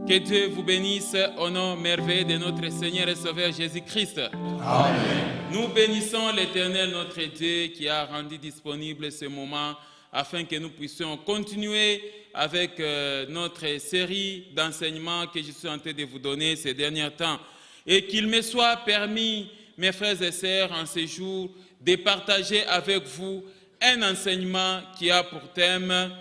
Que Dieu vous bénisse au nom merveilleux de notre Seigneur et Sauveur Jésus-Christ. Amen. Nous bénissons l'Éternel, notre Dieu, qui a rendu disponible ce moment afin que nous puissions continuer avec notre série d'enseignements que je suis en train de vous donner ces derniers temps. Et qu'il me soit permis, mes frères et sœurs, en ce jour, de partager avec vous un enseignement qui a pour thème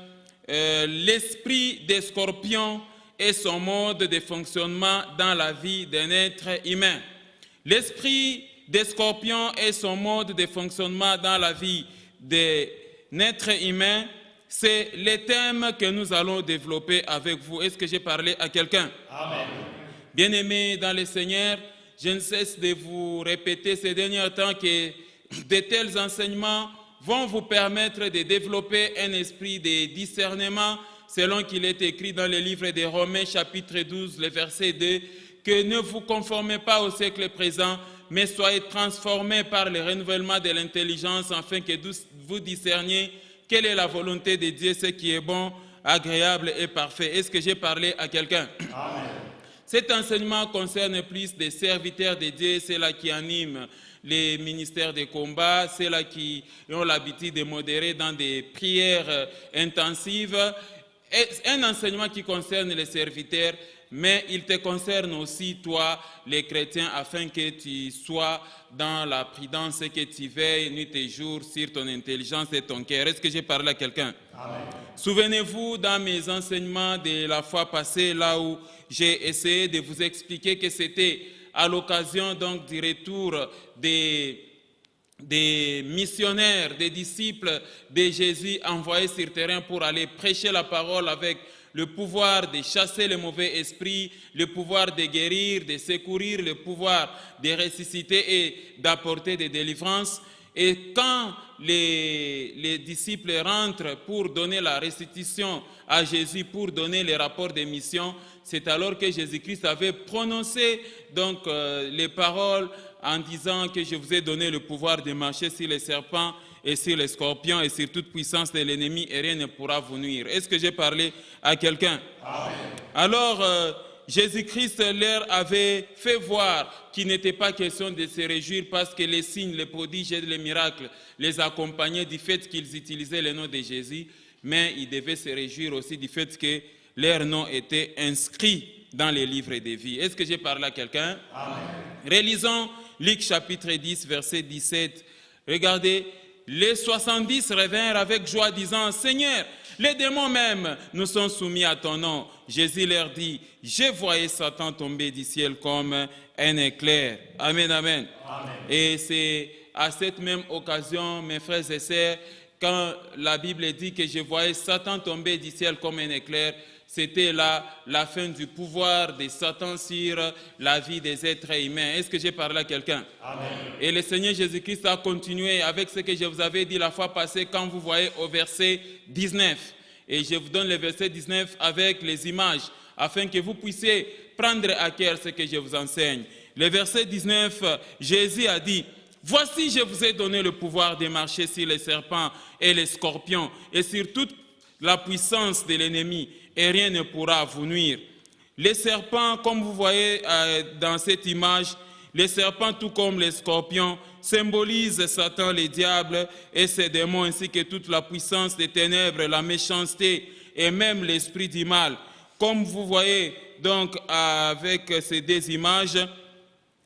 l'esprit des scorpions et son mode de fonctionnement dans la vie d'un être humain. L'esprit des scorpions et son mode de fonctionnement dans la vie d'un être humain, c'est le thème que nous allons développer avec vous. Est-ce que j'ai parlé à quelqu'un? Amen. Bien-aimés dans le Seigneur, je ne cesse de vous répéter ces derniers temps que de tels enseignements vont vous permettre de développer un esprit de discernement, selon qu'il est écrit dans le livre de Romains, chapitre 12, le verset 2, que ne vous conformez pas au siècle présent, mais soyez transformés par le renouvellement de l'intelligence, afin que vous discerniez quelle est la volonté de Dieu, ce qui est bon, agréable et parfait. Est-ce que j'ai parlé à quelqu'un? Amen. Cet enseignement concerne plus des serviteurs de Dieu, ceux-là qui animent les ministères de combat, ceux-là qui ont l'habitude de modérer dans des prières intensives. Un enseignement qui concerne les serviteurs, mais il te concerne aussi, toi, les chrétiens, afin que tu sois dans la prudence et que tu veilles nuit et jour sur ton intelligence et ton cœur. Est-ce que j'ai parlé à quelqu'un? Amen. Souvenez-vous, dans mes enseignements de la fois passée, là où j'ai essayé de vous expliquer que c'était à l'occasion donc du retour des missionnaires, des disciples de Jésus envoyés sur terrain pour aller prêcher la parole avec le pouvoir de chasser les mauvais esprits, le pouvoir de guérir, de secourir, le pouvoir de ressusciter et d'apporter des délivrances. Et quand les disciples rentrent pour donner la restitution à Jésus, pour donner les rapports de mission, c'est alors que Jésus-Christ avait prononcé donc, les paroles en disant que je vous ai donné le pouvoir de marcher sur les serpents et sur les scorpions et sur toute puissance de l'ennemi et rien ne pourra vous nuire. Est-ce que j'ai parlé à quelqu'un? Alors, Jésus-Christ leur avait fait voir qu'il n'était pas question de se réjouir parce que les signes, les prodiges et les miracles les accompagnaient du fait qu'ils utilisaient le nom de Jésus, mais ils devaient se réjouir aussi du fait que leur nom était inscrit dans les livres de vie. Est-ce que j'ai parlé à quelqu'un? Relisons Luc chapitre 10, verset 17. Regardez, les 70 revinrent avec joie disant, « Seigneur, les démons même nous sont soumis à ton nom. » Jésus leur dit, « Je voyais Satan tomber du ciel comme un éclair. » Amen, amen. Amen. Et c'est à cette même occasion, mes frères et sœurs, quand la Bible dit que je voyais Satan tomber du ciel comme un éclair, c'était là la fin du pouvoir de Satan sur la vie des êtres humains. Est-ce que j'ai parlé à quelqu'un? Amen. Et le Seigneur Jésus-Christ a continué avec ce que je vous avais dit la fois passée quand vous voyez au verset 19. Et je vous donne le verset 19 avec les images afin que vous puissiez prendre à cœur ce que je vous enseigne. Le verset 19, Jésus a dit, « Voici, je vous ai donné le pouvoir de marcher sur les serpents et les scorpions et sur toute la puissance de l'ennemi, et rien ne pourra vous nuire. » Les serpents, comme vous voyez dans cette image, les serpents, tout comme les scorpions, symbolisent Satan, le diable et ses démons, ainsi que toute la puissance des ténèbres, la méchanceté et même l'esprit du mal. Comme vous voyez donc avec ces deux images,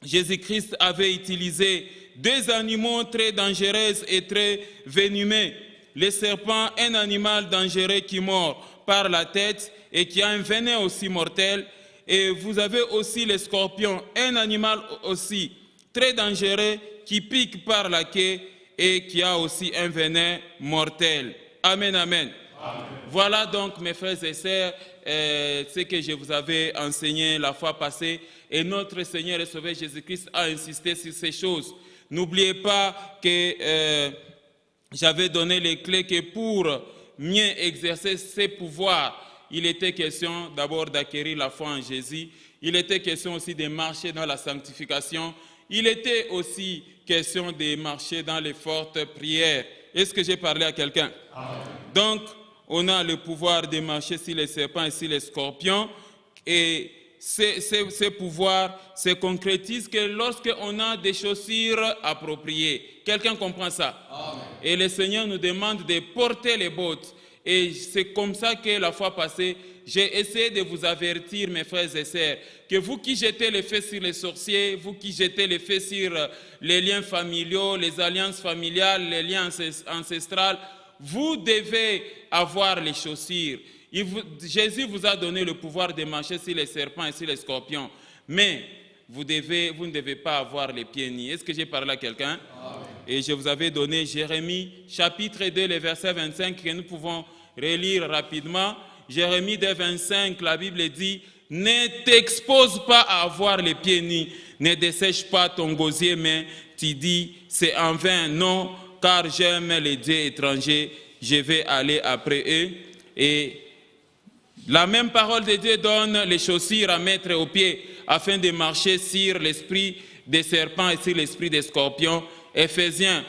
Jésus-Christ avait utilisé deux animaux très dangereux et très venimeux. Le serpent, un animal dangereux qui mord par la tête et qui a un venin aussi mortel. Et vous avez aussi le scorpion, un animal aussi très dangereux qui pique par la queue et qui a aussi un venin mortel. Amen, amen. Amen. Voilà donc, mes frères et sœurs, ce que je vous avais enseigné la fois passée. Et notre Seigneur et Sauveur Jésus-Christ a insisté sur ces choses. N'oubliez pas que j'avais donné les clés que pour mieux exercer ses pouvoirs, il était question d'abord d'acquérir la foi en Jésus. Il était question aussi de marcher dans la sanctification. Il était aussi question de marcher dans les fortes prières. Est-ce que j'ai parlé à quelqu'un? Donc, on a le pouvoir de marcher sur les serpents et sur les scorpions. Et ces pouvoirs se concrétisent que lorsqu'on a des chaussures appropriées. Quelqu'un comprend ça? Amen. Et le Seigneur nous demande de porter les bottes. Et c'est comme ça que la fois passée, j'ai essayé de vous avertir, mes frères et sœurs, que vous qui jetez les faits sur les sorciers, vous qui jetez les faits sur les liens familiaux, les alliances familiales, les liens ancestrales, vous devez avoir les chaussures. Jésus vous a donné le pouvoir de marcher sur les serpents et sur les scorpions, mais vous ne devez pas avoir les pieds nus. Est-ce que j'ai parlé à quelqu'un? Et je vous avais donné Jérémie, chapitre 2, le verset 25, que nous pouvons relire rapidement. Jérémie 2, 25, la Bible dit « Ne t'expose pas à avoir les pieds nus, ne dessèche pas ton gosier, mais tu dis « C'est en vain, non, car j'aime les dieux étrangers, je vais aller après eux. » Et la même parole de Dieu donne les chaussures à mettre aux pieds afin de marcher sur l'esprit des serpents et sur l'esprit des scorpions. Éphésiens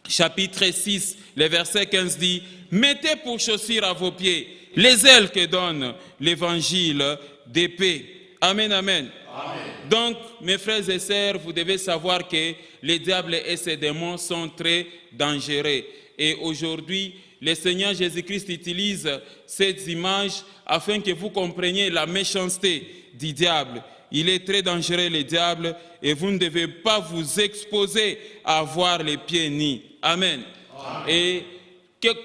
chapitre 6, le verset 15 dit « Mettez pour chaussures à vos pieds les ailes que donne l'évangile de paix. » Amen, amen. Amen. Donc, mes frères et sœurs, vous devez savoir que les diables et ses démons sont très dangereux. Et aujourd'hui, le Seigneur Jésus-Christ utilise cette image afin que vous compreniez la méchanceté du diable. Il est très dangereux, le diable, et vous ne devez pas vous exposer à avoir les pieds nus. Amen. Amen. Et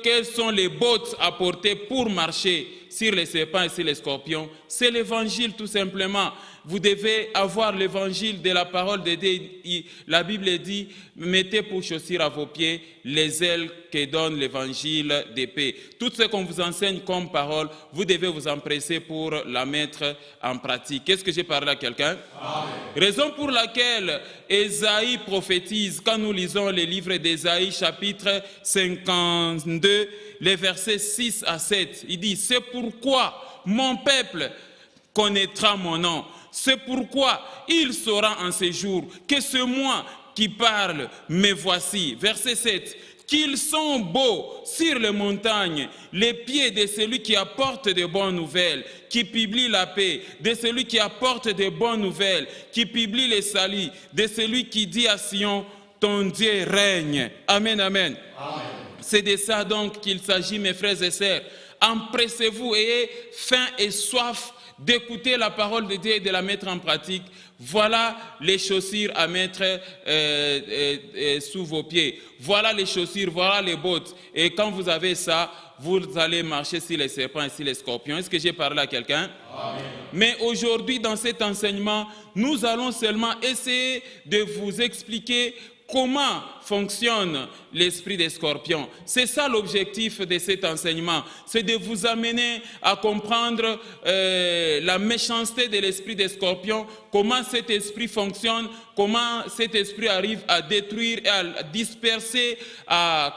quelles sont les bottes à porter pour marcher sur les serpents et sur les scorpions? C'est l'évangile tout simplement. Vous devez avoir l'évangile de la parole de Dieu. La Bible dit, mettez pour chaussures à vos pieds les ailes que donne l'évangile de paix. Tout ce qu'on vous enseigne comme parole, vous devez vous empresser pour la mettre en pratique. Qu'est-ce que j'ai parlé à quelqu'un? Raison pour laquelle Ésaïe prophétise, quand nous lisons les livres d'Ésaïe, chapitre 52, les versets 6 à 7, il dit, c'est pourquoi mon peuple connaîtra mon nom. C'est pourquoi il saura en ces jours que c'est moi qui parle, me voici. Verset 7. Qu'ils sont beaux sur les montagnes, les pieds de celui qui apporte de bonnes nouvelles, qui publie la paix, de celui qui apporte de bonnes nouvelles, qui publie les saluts, de celui qui dit à Sion, ton Dieu règne. Amen, amen. Amen. C'est de ça donc qu'il s'agit, mes frères et sœurs. Empressez-vous, ayez faim et soif d'écouter la parole de Dieu et de la mettre en pratique. Voilà les chaussures à mettre sous vos pieds. Voilà les chaussures, voilà les bottes. Et quand vous avez ça, vous allez marcher sur les serpents et sur les scorpions. Est-ce que j'ai parlé à quelqu'un? Mais aujourd'hui, dans cet enseignement, nous allons seulement essayer de vous expliquer comment fonctionne l'esprit des scorpions. C'est ça l'objectif de cet enseignement. C'est de vous amener à comprendre la méchanceté de l'esprit des scorpions, comment cet esprit fonctionne, comment cet esprit arrive à détruire et à disperser, à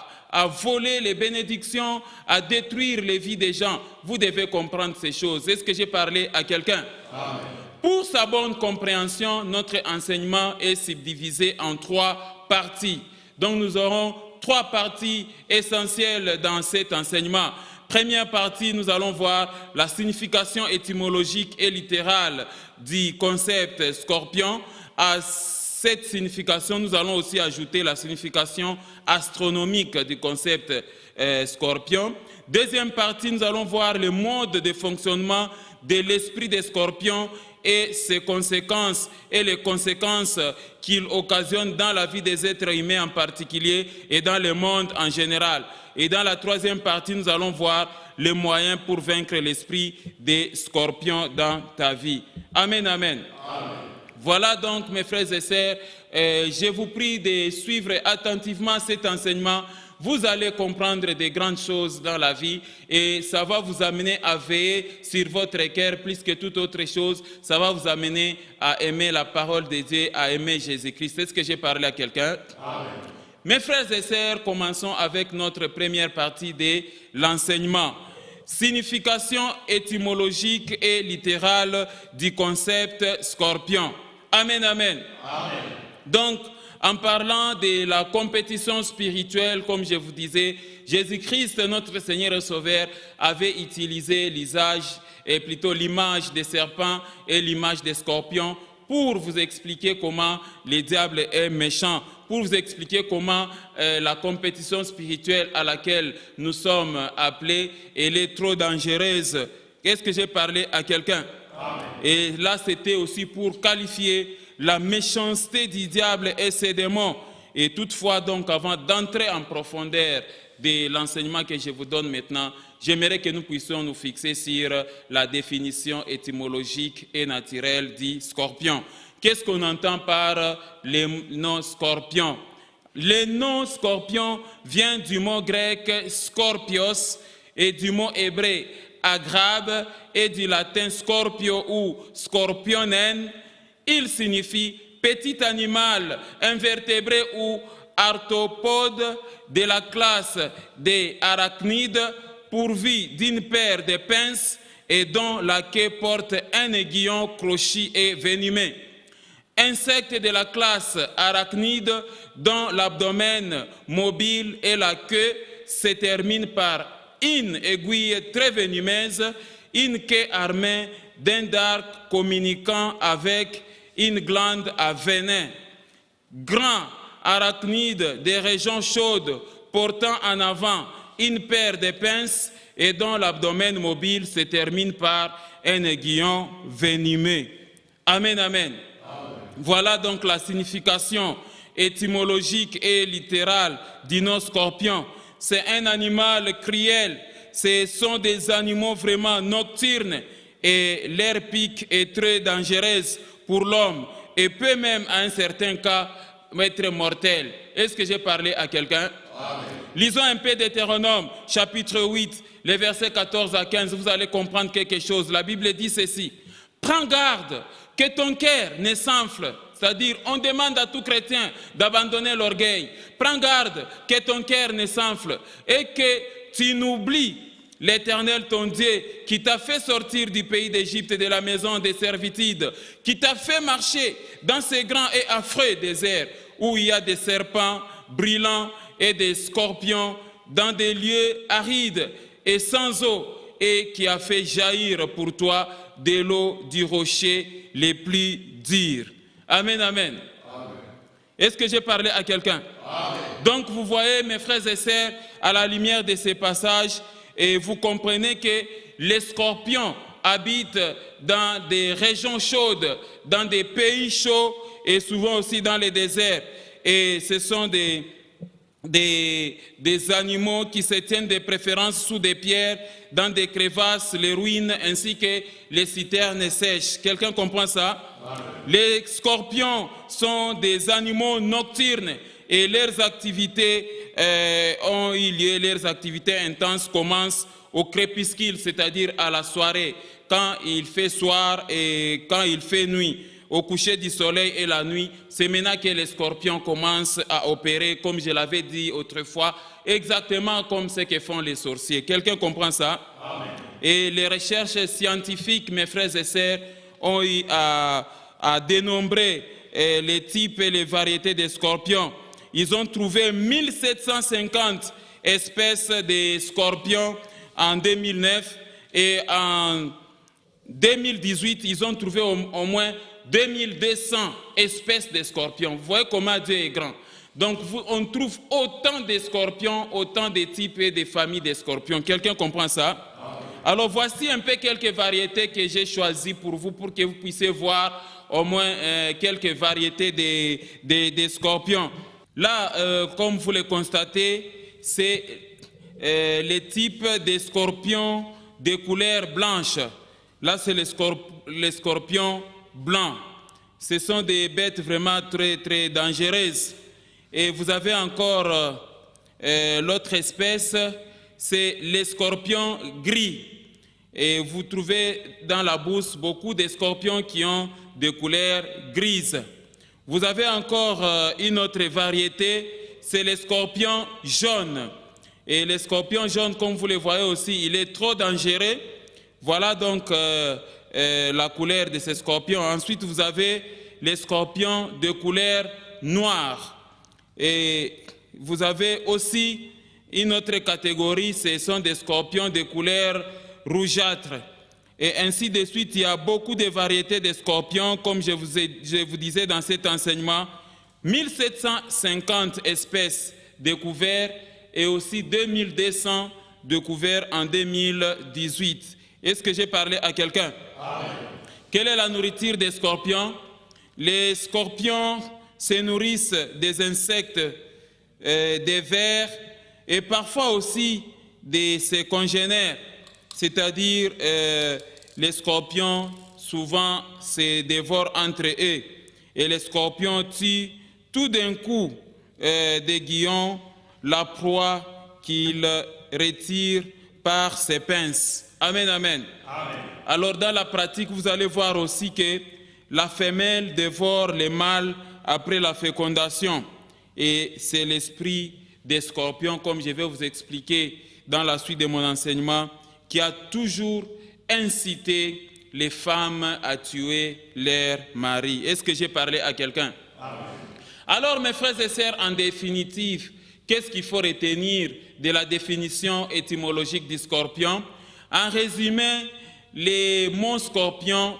voler les bénédictions, à détruire les vies des gens. Vous devez comprendre ces choses. Est-ce que j'ai parlé à quelqu'un? Amen. Pour sa bonne compréhension, notre enseignement est subdivisé en 3 parties. Donc nous aurons 3 parties essentielles dans cet enseignement. Première partie, nous allons voir la signification étymologique et littérale du concept scorpion. À cette signification, nous allons aussi ajouter la signification astronomique du concept scorpion. Deuxième partie, nous allons voir le mode de fonctionnement de l'esprit des scorpions et ses conséquences et les conséquences qu'il occasionne dans la vie des êtres humains en particulier et dans le monde en général. Et dans la troisième partie, nous allons voir les moyens pour vaincre l'esprit des scorpions dans ta vie. Amen, amen. Amen. Voilà donc, mes frères et sœurs, je vous prie de suivre attentivement cet enseignement. Vous allez comprendre des grandes choses dans la vie et ça va vous amener à veiller sur votre cœur plus que toute autre chose. Ça va vous amener à aimer la parole de Dieu, à aimer Jésus-Christ. Est-ce que j'ai parlé à quelqu'un? Amen. Mes frères et sœurs, commençons avec notre première partie de l'enseignement. Signification étymologique et littérale du concept scorpion. Amen, amen. Amen. Donc, En parlant de la compétition spirituelle, comme je vous disais, Jésus-Christ, notre Seigneur et Sauveur, avait utilisé l'image des serpents et l'image des scorpions pour vous expliquer comment le diable est méchant, pour vous expliquer comment la compétition spirituelle à laquelle nous sommes appelés, elle est trop dangereuse. Qu'est-ce que j'ai parlé à quelqu'un? Et là, c'était aussi pour qualifier la méchanceté du diable et ses démons. Et toutefois, donc, avant d'entrer en profondeur de l'enseignement que je vous donne maintenant, j'aimerais que nous puissions nous fixer sur la définition étymologique et naturelle du scorpion. Qu'est-ce qu'on entend par le nom scorpion? Le nom scorpion vient du mot grec scorpios et du mot hébreu agrabe et du latin scorpio ou scorpionen. Il signifie petit animal invertébré ou arthropode de la classe des arachnides pourvu d'une paire de pinces et dont la queue porte un aiguillon crochu et venimeux. Insecte de la classe arachnide dont l'abdomen mobile et la queue se terminent par une aiguille très venimeuse, une queue armée d'un arc communiquant avec une glande à venin. Grand arachnide des régions chaudes portant en avant une paire de pinces et dont l'abdomen mobile se termine par un aiguillon venimeux. Amen, amen. Voilà donc la signification étymologique et littérale du nom scorpion. C'est un animal cruel, ce sont des animaux vraiment nocturnes et leur pique est très dangereuse pour l'homme et peut même, à un certain cas, être mortel. Est-ce que j'ai parlé à quelqu'un? Lisons un peu Deutéronome, chapitre 8, les versets 14 à 15, vous allez comprendre quelque chose. La Bible dit ceci: prends garde que ton cœur ne s'enfle, c'est-à-dire on demande à tout chrétien d'abandonner l'orgueil. Prends garde que ton cœur ne s'enfle et que tu n'oublies l'Éternel ton Dieu qui t'a fait sortir du pays d'Égypte, de la maison des servitudes, qui t'a fait marcher dans ces grands et affreux déserts où il y a des serpents brûlants et des scorpions, dans des lieux arides et sans eau, et qui a fait jaillir pour toi de l'eau du rocher les plus durs. Amen, amen. Est-ce que j'ai parlé à quelqu'un? Donc vous voyez, mes frères et sœurs, à la lumière de ces passages, et vous comprenez que les scorpions habitent dans des régions chaudes, dans des pays chauds et souvent aussi dans les déserts. Et ce sont des animaux qui se tiennent de préférence sous des pierres, dans des crevasses, les ruines ainsi que les citernes sèches. Quelqu'un comprend ça? Les scorpions sont des animaux nocturnes et leurs activités ont eu lieu, leurs activités intenses commencent au crépuscule, c'est-à-dire à la soirée, quand il fait soir et quand il fait nuit. Au coucher du soleil et la nuit, c'est maintenant que les scorpions commencent à opérer, comme je l'avais dit autrefois, exactement comme ce que font les sorciers. Quelqu'un comprend ça? Amen. Et les recherches scientifiques, mes frères et sœurs, ont eu à dénombrer les types et les variétés de scorpions. Ils ont trouvé 1750 espèces de scorpions en 2009 et en 2018, ils ont trouvé au moins 2200 espèces de scorpions. Vous voyez comment Dieu est grand. Donc on trouve autant de scorpions, autant de types et de familles de scorpions. Quelqu'un comprend ça? Alors voici un peu quelques variétés que j'ai choisies pour vous, pour que vous puissiez voir au moins quelques variétés de scorpions. Là, comme vous le constatez, c'est les types de scorpions de couleur blanche. Là, c'est les scorpions blancs. Ce sont des bêtes vraiment très, très dangereuses. Et vous avez encore l'autre espèce, c'est les scorpions gris. Et vous trouvez dans la bourse beaucoup de scorpions qui ont des couleurs grises. Vous avez encore une autre variété, c'est les scorpions jaunes. Et les scorpions jaunes, comme vous le voyez aussi, il est trop dangereux. Voilà donc la couleur de ces scorpions. Ensuite, vous avez les scorpions de couleur noire. Et vous avez aussi une autre catégorie, ce sont des scorpions de couleur rougeâtre. Et ainsi de suite, il y a beaucoup de variétés de scorpions, comme je vous disais dans cet enseignement, 1750 espèces découvertes et aussi 2200 découvertes en 2018. Est-ce que j'ai parlé à quelqu'un? Quelle est la nourriture des scorpions? Les scorpions se nourrissent des insectes, des vers et parfois aussi de ses congénères, c'est-à-dire les scorpions souvent se dévorent entre eux et les scorpions tuent tout d'un coup d'aiguillon la proie qu'ils retirent par ses pinces. Amen, amen. Amen. Alors dans la pratique, vous allez voir aussi que la femelle dévore les mâles après la fécondation. Et c'est l'esprit des scorpions, comme je vais vous expliquer dans la suite de mon enseignement, qui a toujours incité les femmes à tuer leur mari. Est-ce que j'ai parlé à quelqu'un? Alors mes frères et sœurs, en définitive, qu'est-ce qu'il faut retenir de la définition étymologique du scorpion? En résumé, les mots scorpions,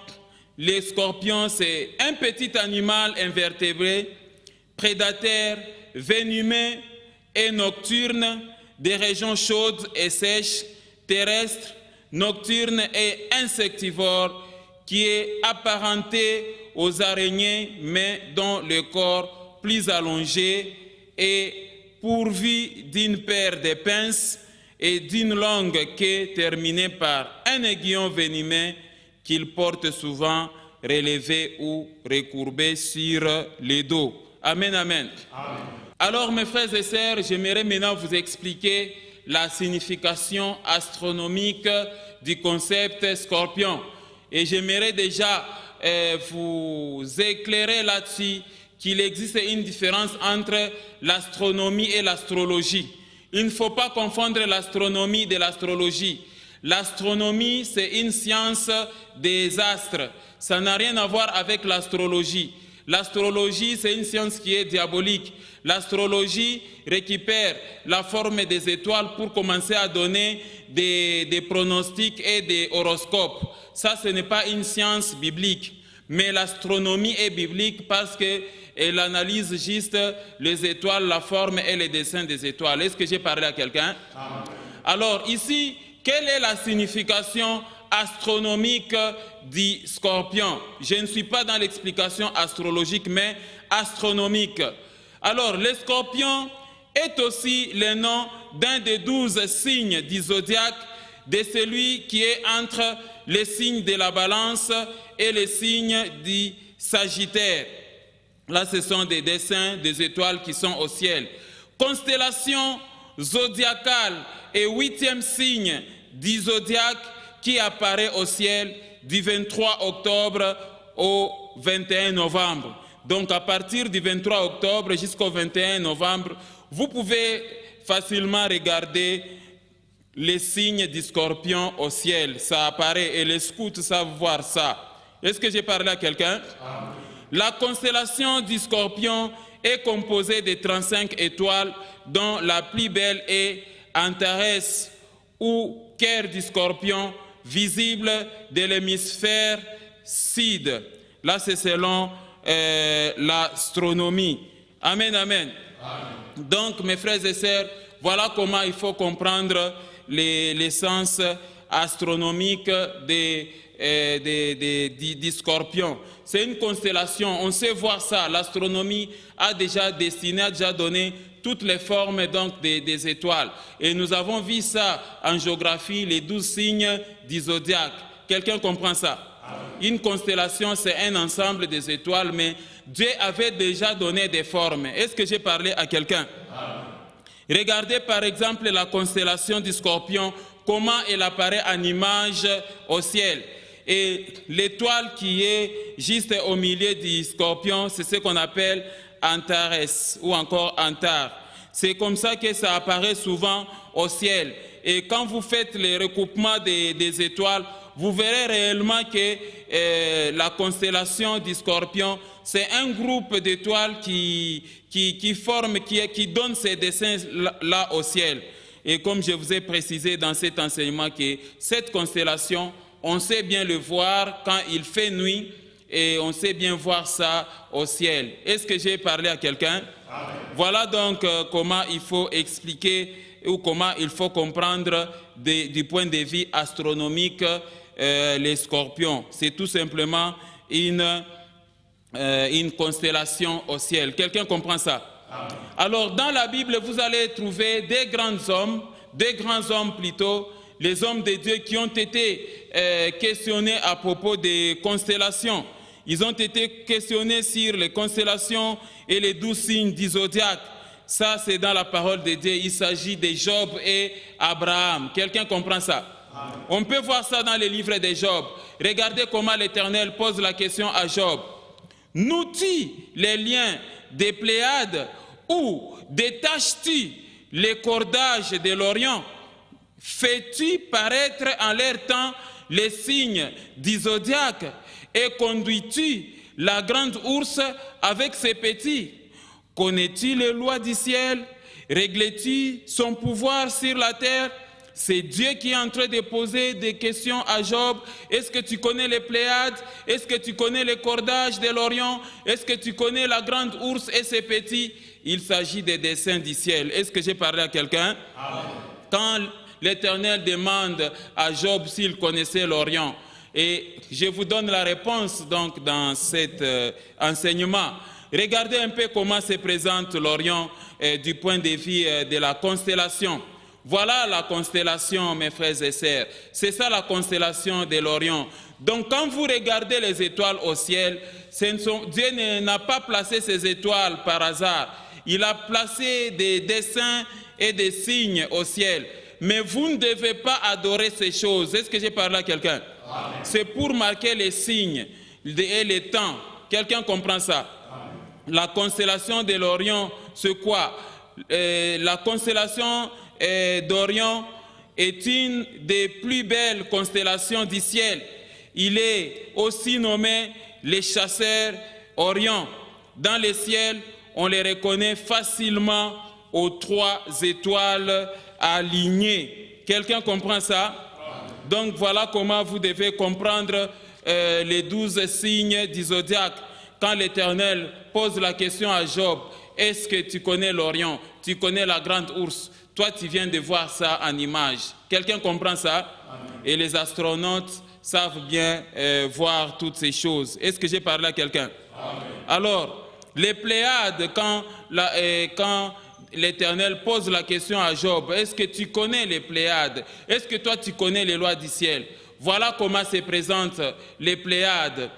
les scorpions, c'est un petit animal invertébré, prédateur, venimeux et nocturne, des régions chaudes et sèches, terrestres, nocturnes et insectivores, qui est apparenté aux araignées, mais dont le corps plus allongé et pourvu d'une paire de pinces et d'une langue qui est terminée par un aiguillon venimeux qu'il porte souvent relevé ou recourbé sur le dos. Amen, amen. Amen. Alors, mes frères et sœurs, j'aimerais maintenant vous expliquer la signification astronomique du concept scorpion. Et j'aimerais déjà vous éclairer là-dessus qu'il existe une différence entre l'astronomie et l'astrologie. Il ne faut pas confondre l'astronomie de l'astrologie. L'astronomie, c'est une science des astres. Ça n'a rien à voir avec l'astrologie. L'astrologie, c'est une science qui est diabolique. L'astrologie récupère la forme des étoiles pour commencer à donner des pronostics et des horoscopes. Ça, ce n'est pas une science biblique. Mais l'astronomie est biblique parce qu'elle analyse juste les étoiles, la forme et les dessins des étoiles. Est-ce que j'ai parlé à quelqu'un? Alors ici, quelle est la signification astronomique du scorpion? Je ne suis pas dans l'explication astrologique, mais astronomique. Alors, le scorpion est aussi le nom d'un des 12 signes du zodiaque, de celui qui est entre les signes de la balance et les signes du Sagittaire. Là, ce sont des dessins des étoiles qui sont au ciel. Constellation zodiacale et 8e signe du zodiaque qui apparaît au ciel du 23 octobre au 21 novembre. Donc, à partir du 23 octobre jusqu'au 21 novembre, vous pouvez facilement regarder les signes du scorpion au ciel. Ça apparaît et les scouts savent voir ça. Est-ce que j'ai parlé à quelqu'un? La constellation du scorpion est composée de 35 étoiles, dont la plus belle est Antares, ou cœur du scorpion, visible de l'hémisphère sud. Là, c'est selon l'astronomie. Amen, amen. Amen. Donc, mes frères et sœurs, voilà comment il faut comprendre l'essence astronomique du scorpion. C'est une constellation, on sait voir ça. L'astronomie a déjà dessiné, a déjà donné toutes les formes donc, des étoiles. Et nous avons vu ça en géographie, les 12 signes du zodiaque. Quelqu'un comprend ça? Une constellation, c'est un ensemble des étoiles, mais Dieu avait déjà donné des formes. Est-ce que j'ai parlé à quelqu'un? Regardez par exemple la constellation du scorpion, comment elle apparaît en image au ciel. Et l'étoile qui est juste au milieu du scorpion, c'est ce qu'on appelle Antares ou encore Antar. C'est comme ça que ça apparaît souvent au ciel. Et quand vous faites les recoupements des étoiles, vous verrez réellement que la constellation du Scorpion, c'est un groupe d'étoiles qui donne ces dessins-là au ciel. Et comme je vous ai précisé dans cet enseignement que cette constellation, on sait bien le voir quand il fait nuit et on sait bien voir ça au ciel. Est-ce que j'ai parlé à quelqu'un? Voilà donc comment il faut expliquer ou comment il faut comprendre du point de vue astronomique les scorpions. C'est tout simplement une constellation au ciel. Quelqu'un comprend ça? Alors, dans la Bible, vous allez trouver des grands hommes plutôt, les hommes de Dieu qui ont été questionnés à propos des constellations. Ils ont été questionnés sur les constellations et les 12 signes du zodiaque. Ça, c'est dans la parole de Dieu. Il s'agit de Job et Abraham. Quelqu'un comprend ça? Amen. On peut voir ça dans les livres de Job. Regardez comment l'Éternel pose la question à Job. Noue-tu les liens des Pléiades ou détaches-tu les cordages de l'Orient? Fais-tu paraître en leur temps les signes du zodiaque et conduis-tu la grande ourse avec ses petits? Connais-tu les lois du ciel? Règles-tu son pouvoir sur la terre? C'est Dieu qui est en train de poser des questions à Job. Est-ce que tu connais les Pléiades? Est-ce que tu connais les cordages de l'Orient? Est-ce que tu connais la grande ourse et ses petits? Il s'agit des dessins du ciel. Est-ce que j'ai parlé à quelqu'un? Quand l'Éternel demande à Job s'il connaissait l'Orient, et je vous donne la réponse donc dans cet enseignement. Regardez un peu comment se présente l'Orient du point de vue de la constellation. Voilà la constellation, mes frères et sœurs. C'est ça la constellation de l'Orient. Donc quand vous regardez les étoiles au ciel, Dieu n'a pas placé ces étoiles par hasard. Il a placé des dessins et des signes au ciel. Mais vous ne devez pas adorer ces choses. Est-ce que j'ai parlé à quelqu'un? C'est pour marquer les signes et les temps. Quelqu'un comprend ça? La constellation de l'Orient, c'est quoi? La constellation d'Orion est une des plus belles constellations du ciel. Il est aussi nommé les chasseurs Orion. Dans le ciel, on les reconnaît facilement aux 3 étoiles alignées. Quelqu'un comprend ça? Donc voilà comment vous devez comprendre les 12 signes du zodiaque. Quand l'Éternel pose la question à Job, est-ce que tu connais l'Orient? Tu connais la grande ourse? Toi, tu viens de voir ça en image. Quelqu'un comprend ça? Amen. Et les astronautes savent bien voir toutes ces choses. Est-ce que j'ai parlé à quelqu'un? Alors, les Pléiades, quand l'Éternel pose la question à Job, est-ce que tu connais les Pléiades? Est-ce que toi, tu connais les lois du ciel? Voilà comment se présentent les Pléiades.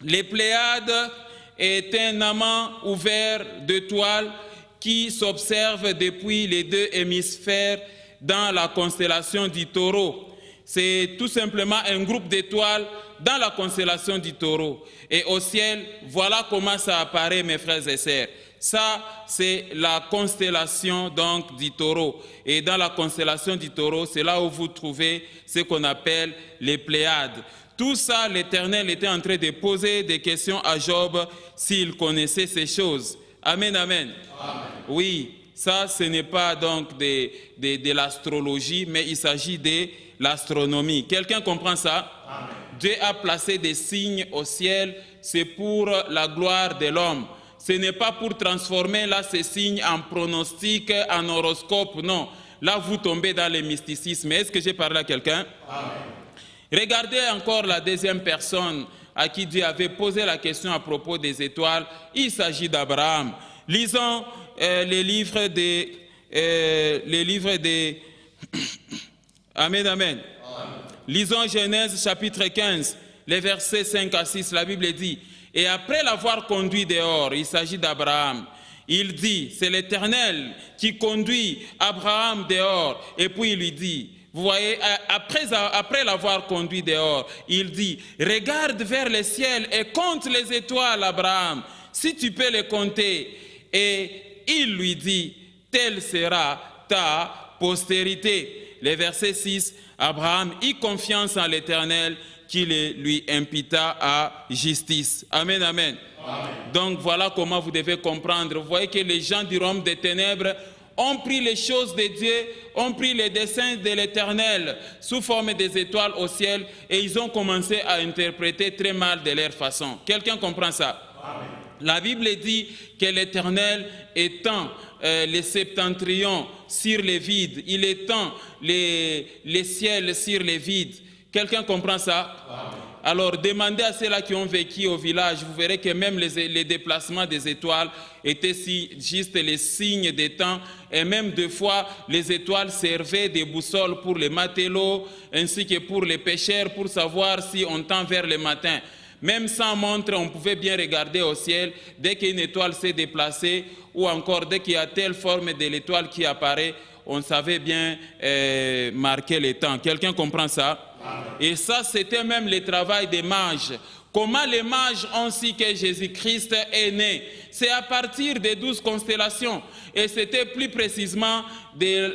Les Pléiades est un amas ouvert d'étoiles qui s'observe depuis les 2 hémisphères dans la constellation du Taureau. C'est tout simplement un groupe d'étoiles dans la constellation du Taureau. Et au ciel, voilà comment ça apparaît, mes frères et sœurs. Ça, c'est la constellation donc du Taureau. Et dans la constellation du Taureau, c'est là où vous trouvez ce qu'on appelle les Pléiades. Tout ça, l'Éternel était en train de poser des questions à Job s'il connaissait ces choses. Amen, amen. Amen. Oui, ça, ce n'est pas donc de l'astrologie, mais il s'agit de l'astronomie. Quelqu'un comprend ça? Amen. Dieu a placé des signes au ciel, c'est pour la gloire de l'homme. Ce n'est pas pour transformer là ces signes en pronostic, en horoscope, non. Là, vous tombez dans le mysticisme. Est-ce que j'ai parlé à quelqu'un? Amen. Regardez encore la deuxième personne à qui Dieu avait posé la question à propos des étoiles. Il s'agit d'Abraham. Lisons les livres des... Amen, amen. Lisons Genèse chapitre 15, les versets 5 à 6. La Bible dit, « Et après l'avoir conduit dehors, il s'agit d'Abraham, il dit, c'est l'Éternel qui conduit Abraham dehors. Et puis il lui dit, vous voyez, après l'avoir conduit dehors, il dit, regarde vers le ciel et compte les étoiles, Abraham, si tu peux les compter. Et il lui dit, telle sera ta postérité. Le verset 6, Abraham eut confiance en l'Éternel qui lui imputa à justice. Amen, amen. Amen. Donc voilà comment vous devez comprendre. Vous voyez que les gens du royaume des ténèbres ont pris les choses de Dieu, ont pris les desseins de l'Éternel sous forme des étoiles au ciel et ils ont commencé à interpréter très mal de leur façon. Quelqu'un comprend ça? Amen. La Bible dit que l'Éternel étend les septentrions sur les vides, il étend les ciels sur les vides. Quelqu'un comprend ça? Amen. Alors, demandez à ceux-là qui ont vécu au village, vous verrez que même les déplacements des étoiles étaient juste les signes des temps. Et même deux fois, les étoiles servaient de boussole pour les matelots, ainsi que pour les pêcheurs, pour savoir si on tend vers le matin. Même sans montre, on pouvait bien regarder au ciel, dès qu'une étoile s'est déplacée, ou encore dès qu'il y a telle forme de l'étoile qui apparaît, on savait bien marquer les temps. Quelqu'un comprend ça? Amen. Et ça, c'était même le travail des mages. Comment les mages ont su que Jésus-Christ est né? C'est à partir des 12 constellations. Et c'était plus précisément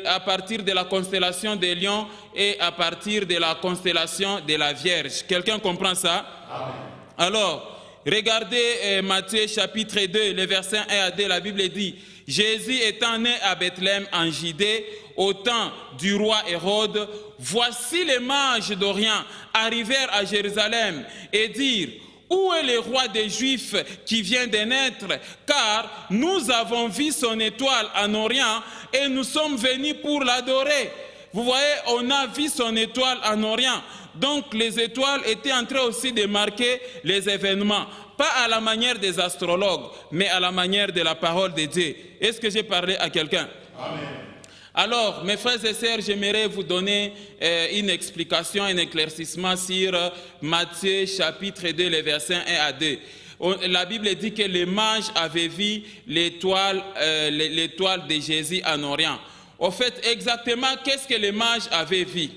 à partir de la constellation des lions et à partir de la constellation de la Vierge. Quelqu'un comprend ça? Amen. Alors, regardez Matthieu chapitre 2, les versets 1 à 2, la Bible dit: Jésus étant né à Bethléem en Judée, au temps du roi Hérode, voici les mages d'Orient arrivèrent à Jérusalem et dirent: où est le roi des Juifs qui vient de naître? Car nous avons vu son étoile en Orient et nous sommes venus pour l'adorer. Vous voyez, on a vu son étoile en Orient. Donc les étoiles étaient en train aussi de marquer les événements. Pas à la manière des astrologues, mais à la manière de la parole de Dieu. Est-ce que j'ai parlé à quelqu'un? Amen. Alors, mes frères et sœurs, j'aimerais vous donner une explication, un éclaircissement sur Matthieu chapitre 2, les versets 1 à 2. La Bible dit que les mages avaient vu l'étoile de Jésus en Orient. Au fait, exactement, qu'est-ce que les mages avaient vu?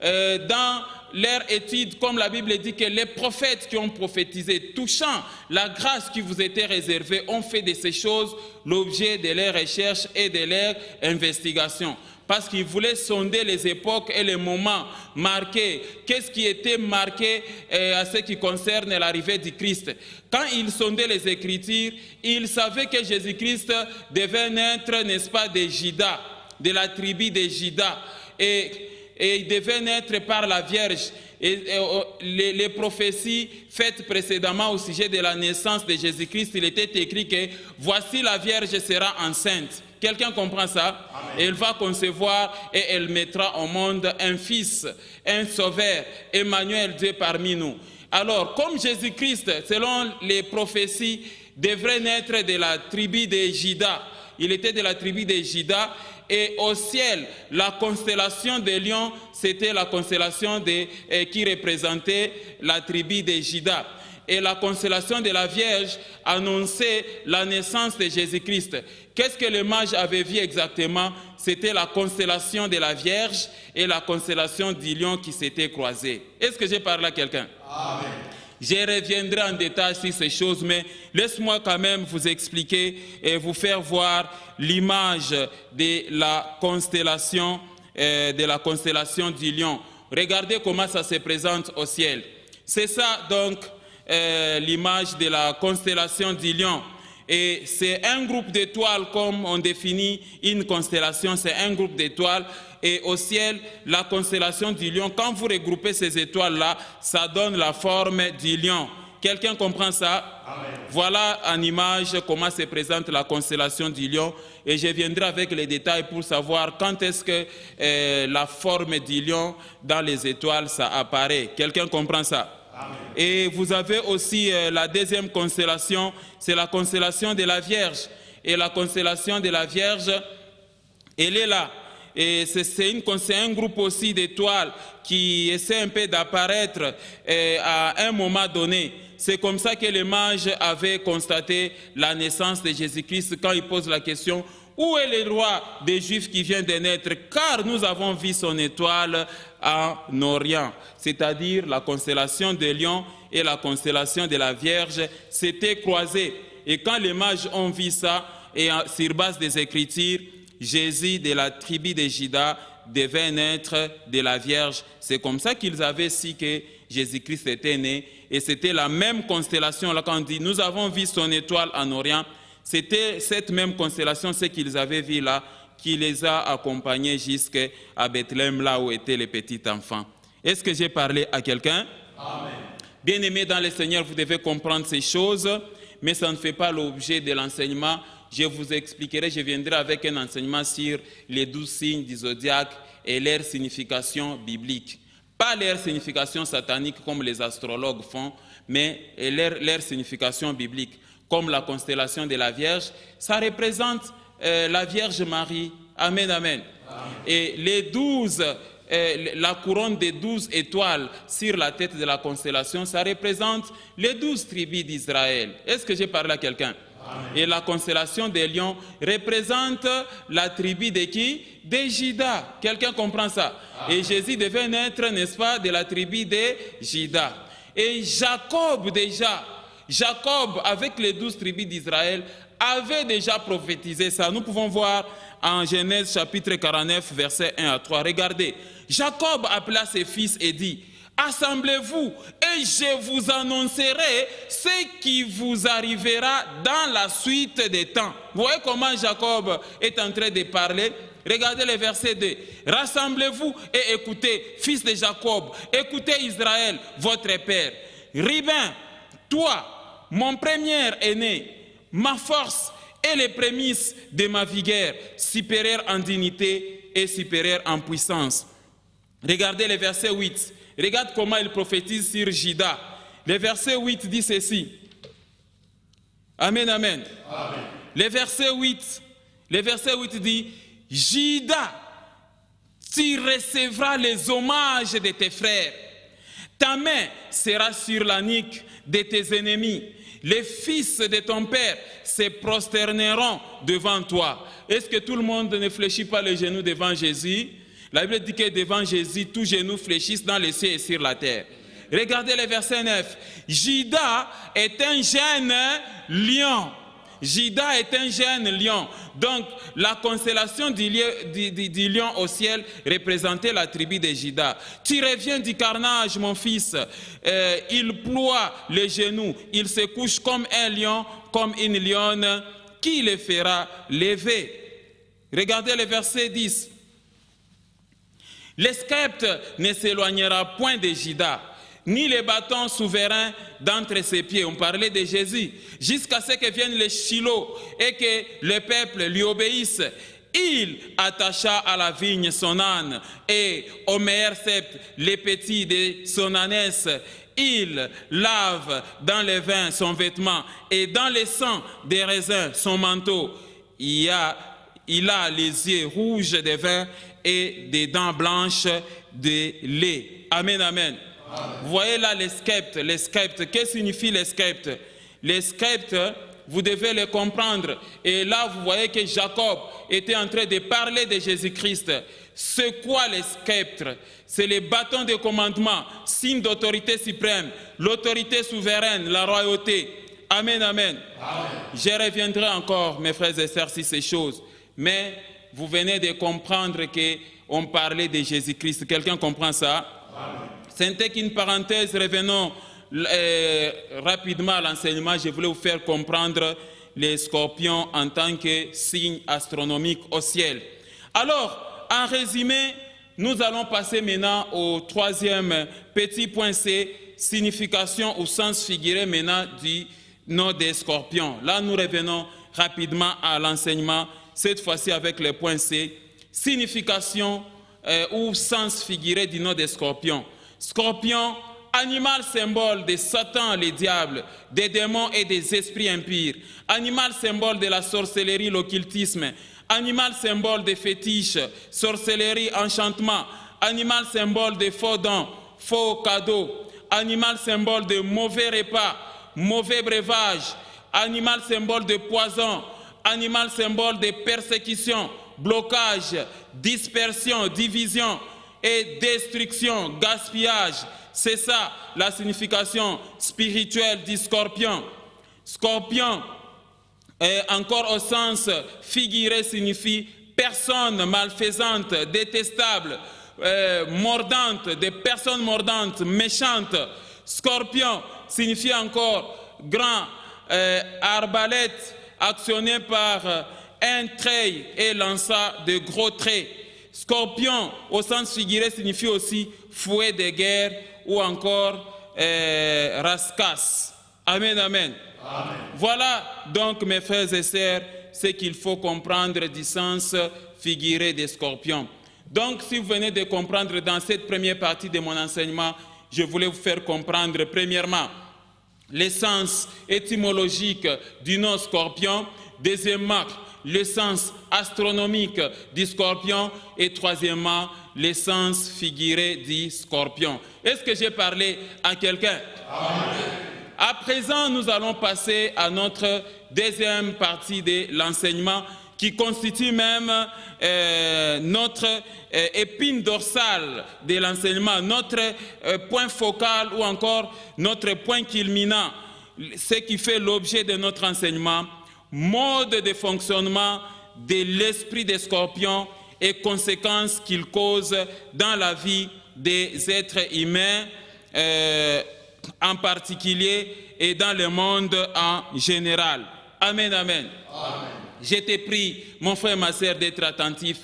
Dans leur étude, comme la Bible dit que les prophètes qui ont prophétisé, touchant la grâce qui vous était réservée, ont fait de ces choses l'objet de leurs recherches et de leurs investigations. Parce qu'ils voulaient sonder les époques et les moments marqués. Qu'est-ce qui était marqué à ce qui concerne l'arrivée du Christ? Quand ils sondaient les Écritures, ils savaient que Jésus-Christ devait naître, n'est-ce pas, de Juda, de la tribu de Juda. Et il devait naître par la Vierge. Et les prophéties faites précédemment au sujet de la naissance de Jésus-Christ, il était écrit que voici la Vierge sera enceinte. Quelqu'un comprend ça? Amen. Elle va concevoir et elle mettra au monde un fils, un sauveur, Emmanuel, Dieu parmi nous. Alors, comme Jésus-Christ, selon les prophéties, devrait naître de la tribu de Juda, il était de la tribu de Juda. Et au ciel, la constellation des lions, c'était la constellation qui représentait la tribu de Juda. Et la constellation de la Vierge annonçait la naissance de Jésus-Christ. Qu'est-ce que les mages avaient vu exactement? C'était la constellation de la Vierge et la constellation du lion qui s'étaient croisées. Est-ce que j'ai parlé à quelqu'un? Amen. Je reviendrai en détail sur ces choses, mais laisse-moi quand même vous expliquer et vous faire voir l'image de la constellation du lion. Regardez comment ça se présente au ciel. C'est ça donc l'image de la constellation du lion. Et c'est un groupe d'étoiles, comme on définit une constellation, c'est un groupe d'étoiles. Et au ciel, la constellation du lion, quand vous regroupez ces étoiles-là, ça donne la forme du lion. Quelqu'un comprend ça? Amen. Voilà en image comment se présente la constellation du lion. Et je viendrai avec les détails pour savoir quand est-ce que la forme du lion dans les étoiles, ça apparaît. Quelqu'un comprend ça? Amen. Et vous avez aussi la deuxième constellation, c'est la constellation de la Vierge. Et la constellation de la Vierge, elle est là. Et c'est un groupe aussi d'étoiles qui essaie un peu d'apparaître à un moment donné. C'est comme ça que les mages avaient constaté la naissance de Jésus-Christ quand ils posent la question: où est le roi des Juifs qui vient de naître? Car nous avons vu son étoile en Orient. C'est-à-dire la constellation des lions et la constellation de la Vierge s'étaient croisées. Et quand les mages ont vu ça, et sur base des Écritures, Jésus de la tribu de Juda devait naître de la Vierge. C'est comme ça qu'ils avaient su que Jésus-Christ était né. Et c'était la même constellation, là quand on dit, nous avons vu son étoile en Orient. C'était cette même constellation, ce qu'ils avaient vu là, qui les a accompagnés jusqu'à Bethléem, là où étaient les petits enfants. Est-ce que j'ai parlé à quelqu'un? Amen. Bien-aimés dans le Seigneur, vous devez comprendre ces choses, mais ça ne fait pas l'objet de l'enseignement. Je vous expliquerai, je viendrai avec un enseignement sur les 12 signes du zodiaque et leur signification biblique. Pas leur signification satanique comme les astrologues font, mais leur signification biblique. Comme la constellation de la Vierge, ça représente la Vierge Marie. Amen, amen. Amen. Et les 12, la couronne des 12 étoiles sur la tête de la constellation, ça représente les 12 tribus d'Israël. Est-ce que j'ai parlé à quelqu'un? Et la constellation des lions représente la tribu de qui? De Juda. Quelqu'un comprend ça? Amen. Et Jésus devait naître, n'est-ce pas, de la tribu de Juda. Et Jacob déjà, Jacob avec les 12 tribus d'Israël avait déjà prophétisé ça. Nous pouvons voir en Genèse chapitre 49, versets 1 à 3. Regardez, Jacob appela ses fils et dit, assemblez-vous et je vous annoncerai ce qui vous arrivera dans la suite des temps. Vous voyez comment Jacob est en train de parler? Regardez le verset 2. Rassemblez-vous et écoutez, fils de Jacob, écoutez Israël, votre père. Ribin, toi, mon premier aîné, ma force et les prémices de ma vigueur, supérieure en dignité et supérieure en puissance. Regardez le verset 8. Regarde comment il prophétise sur Juda. Le verset 8 dit ceci. Amen, amen. Amen. Le verset 8 dit, Juda, tu recevras les hommages de tes frères. Ta main sera sur la nuque de tes ennemis. Les fils de ton père se prosterneront devant toi. Est-ce que tout le monde ne fléchit pas les genoux devant Jésus? La Bible dit que devant Jésus, tous genoux fléchissent dans les cieux et sur la terre. Regardez le verset 9. Juda est un jeune lion. Juda est un jeune lion. Donc, la constellation du lion au ciel représentait la tribu de Juda. Tu reviens du carnage, mon fils. Il ploie les genoux. Il se couche comme un lion, comme une lionne. Qui le fera lever? Regardez le verset 10. Le sceptre ne s'éloignera point de Juda, ni le bâton souverain d'entre ses pieds. On parlait de Jésus. Jusqu'à ce que vienne le Shiloh et que le peuple lui obéisse. Il attacha à la vigne son âne et au meilleur sceptre les petits de son ânesse. Il lave dans le vin son vêtement et dans le sang des raisins son manteau. Il a les yeux rouges de vin et des dents blanches de lait. Amen, amen. Amen. Vous voyez là les sceptres. Les sceptres, qu'est-ce que signifie les sceptres? Les sceptres, vous devez les comprendre. Et là, vous voyez que Jacob était en train de parler de Jésus-Christ. C'est quoi les sceptres? C'est les bâtons de commandement, signe d'autorité suprême, l'autorité souveraine, la royauté. Amen, amen. Amen. Je reviendrai encore, mes frères et sœurs, sur ces choses. Mais vous venez de comprendre qu'on parlait de Jésus-Christ. Quelqu'un comprend ça? Ce n'était qu'une parenthèse. Revenons rapidement à l'enseignement. Je voulais vous faire comprendre les scorpions en tant que signe astronomique au ciel. Alors, en résumé, nous allons passer maintenant au troisième petit point C, signification ou sens figuré maintenant du nom des scorpions. Là, nous revenons rapidement à l'enseignement. Cette fois-ci avec le point C, signification ou sens figuré du nom des scorpions. Scorpion, animal symbole de Satan, les diables, des démons et des esprits impurs. Animal symbole de la sorcellerie, l'occultisme. Animal symbole de fétiches, sorcellerie, enchantement. Animal symbole de faux dons, faux cadeaux. Animal symbole de mauvais repas, mauvais breuvage. Animal symbole de poison. Animal symbole de persécution, blocage, dispersion, division et destruction, gaspillage. C'est ça la signification spirituelle du scorpion. Scorpion, encore au sens figuré, signifie personnes malfaisantes, détestables, mordantes, des personnes mordantes, méchantes. Scorpion signifie encore grand, arbalète actionné par un trait et lança de gros traits. Scorpion au sens figuré signifie aussi fouet de guerre ou encore rascasse. Amen, amen. Amen. Voilà donc mes frères et sœurs ce qu'il faut comprendre du sens figuré des scorpions. Donc si vous venez de comprendre dans cette première partie de mon enseignement, je voulais vous faire comprendre premièrement l'essence étymologique du nom scorpion, deuxièmement l'essence astronomique du scorpion et troisièmement l'essence figurée du scorpion. Est-ce que j'ai parlé à quelqu'un? À présent, nous allons passer à notre deuxième partie de l'enseignement qui constitue même notre épine dorsale de l'enseignement, notre point focal ou encore notre point culminant, ce qui fait l'objet de notre enseignement, mode de fonctionnement de l'esprit des scorpions et conséquences qu'il cause dans la vie des êtres humains en particulier et dans le monde en général. Amen, amen. Amen. Je te prie, mon frère, ma sœur, d'être attentif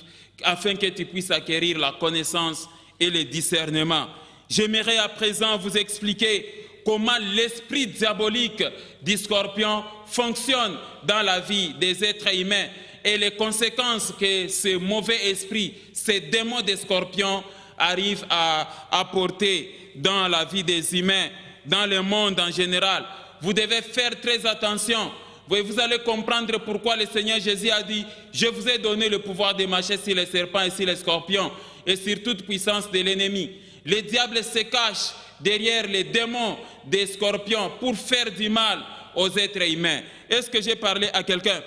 afin que tu puisses acquérir la connaissance et le discernement. J'aimerais à présent vous expliquer comment l'esprit diabolique du scorpion fonctionne dans la vie des êtres humains et les conséquences que ce mauvais esprit, ces démons des scorpions arrivent à apporter dans la vie des humains, dans le monde en général. Vous devez faire très attention. Vous allez comprendre pourquoi le Seigneur Jésus a dit « Je vous ai donné le pouvoir de marcher sur les serpents et sur les scorpions et sur toute puissance de l'ennemi. » Le diable se cache derrière les démons des scorpions pour faire du mal aux êtres humains. Est-ce que j'ai parlé à quelqu'un?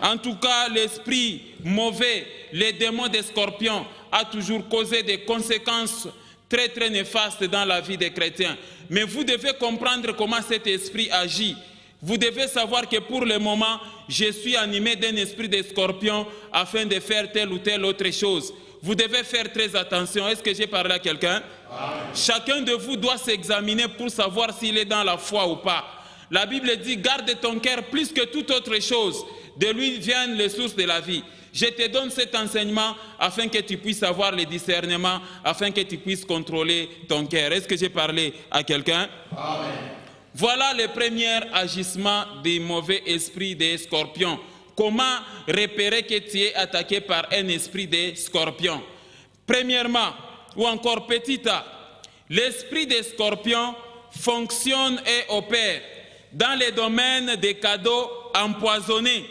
En tout cas, l'esprit mauvais, les démons des scorpions, a toujours causé des conséquences très très néfastes dans la vie des chrétiens. Mais vous devez comprendre comment cet esprit agit. Vous devez savoir que pour le moment, je suis animé d'un esprit de scorpion afin de faire telle ou telle autre chose. Vous devez faire très attention. Est-ce que j'ai parlé à quelqu'un? Chacun de vous doit s'examiner pour savoir s'il est dans la foi ou pas. La Bible dit, garde ton cœur plus que toute autre chose. De lui viennent les sources de la vie. Je te donne cet enseignement afin que tu puisses avoir le discernement, afin que tu puisses contrôler ton cœur. Est-ce que j'ai parlé à quelqu'un? Voilà le premier agissement des mauvais esprits des scorpions. Comment repérer que tu es attaqué par un esprit de scorpion? Premièrement, ou encore petit a, l'esprit des scorpions fonctionne et opère dans les domaines des cadeaux empoisonnés,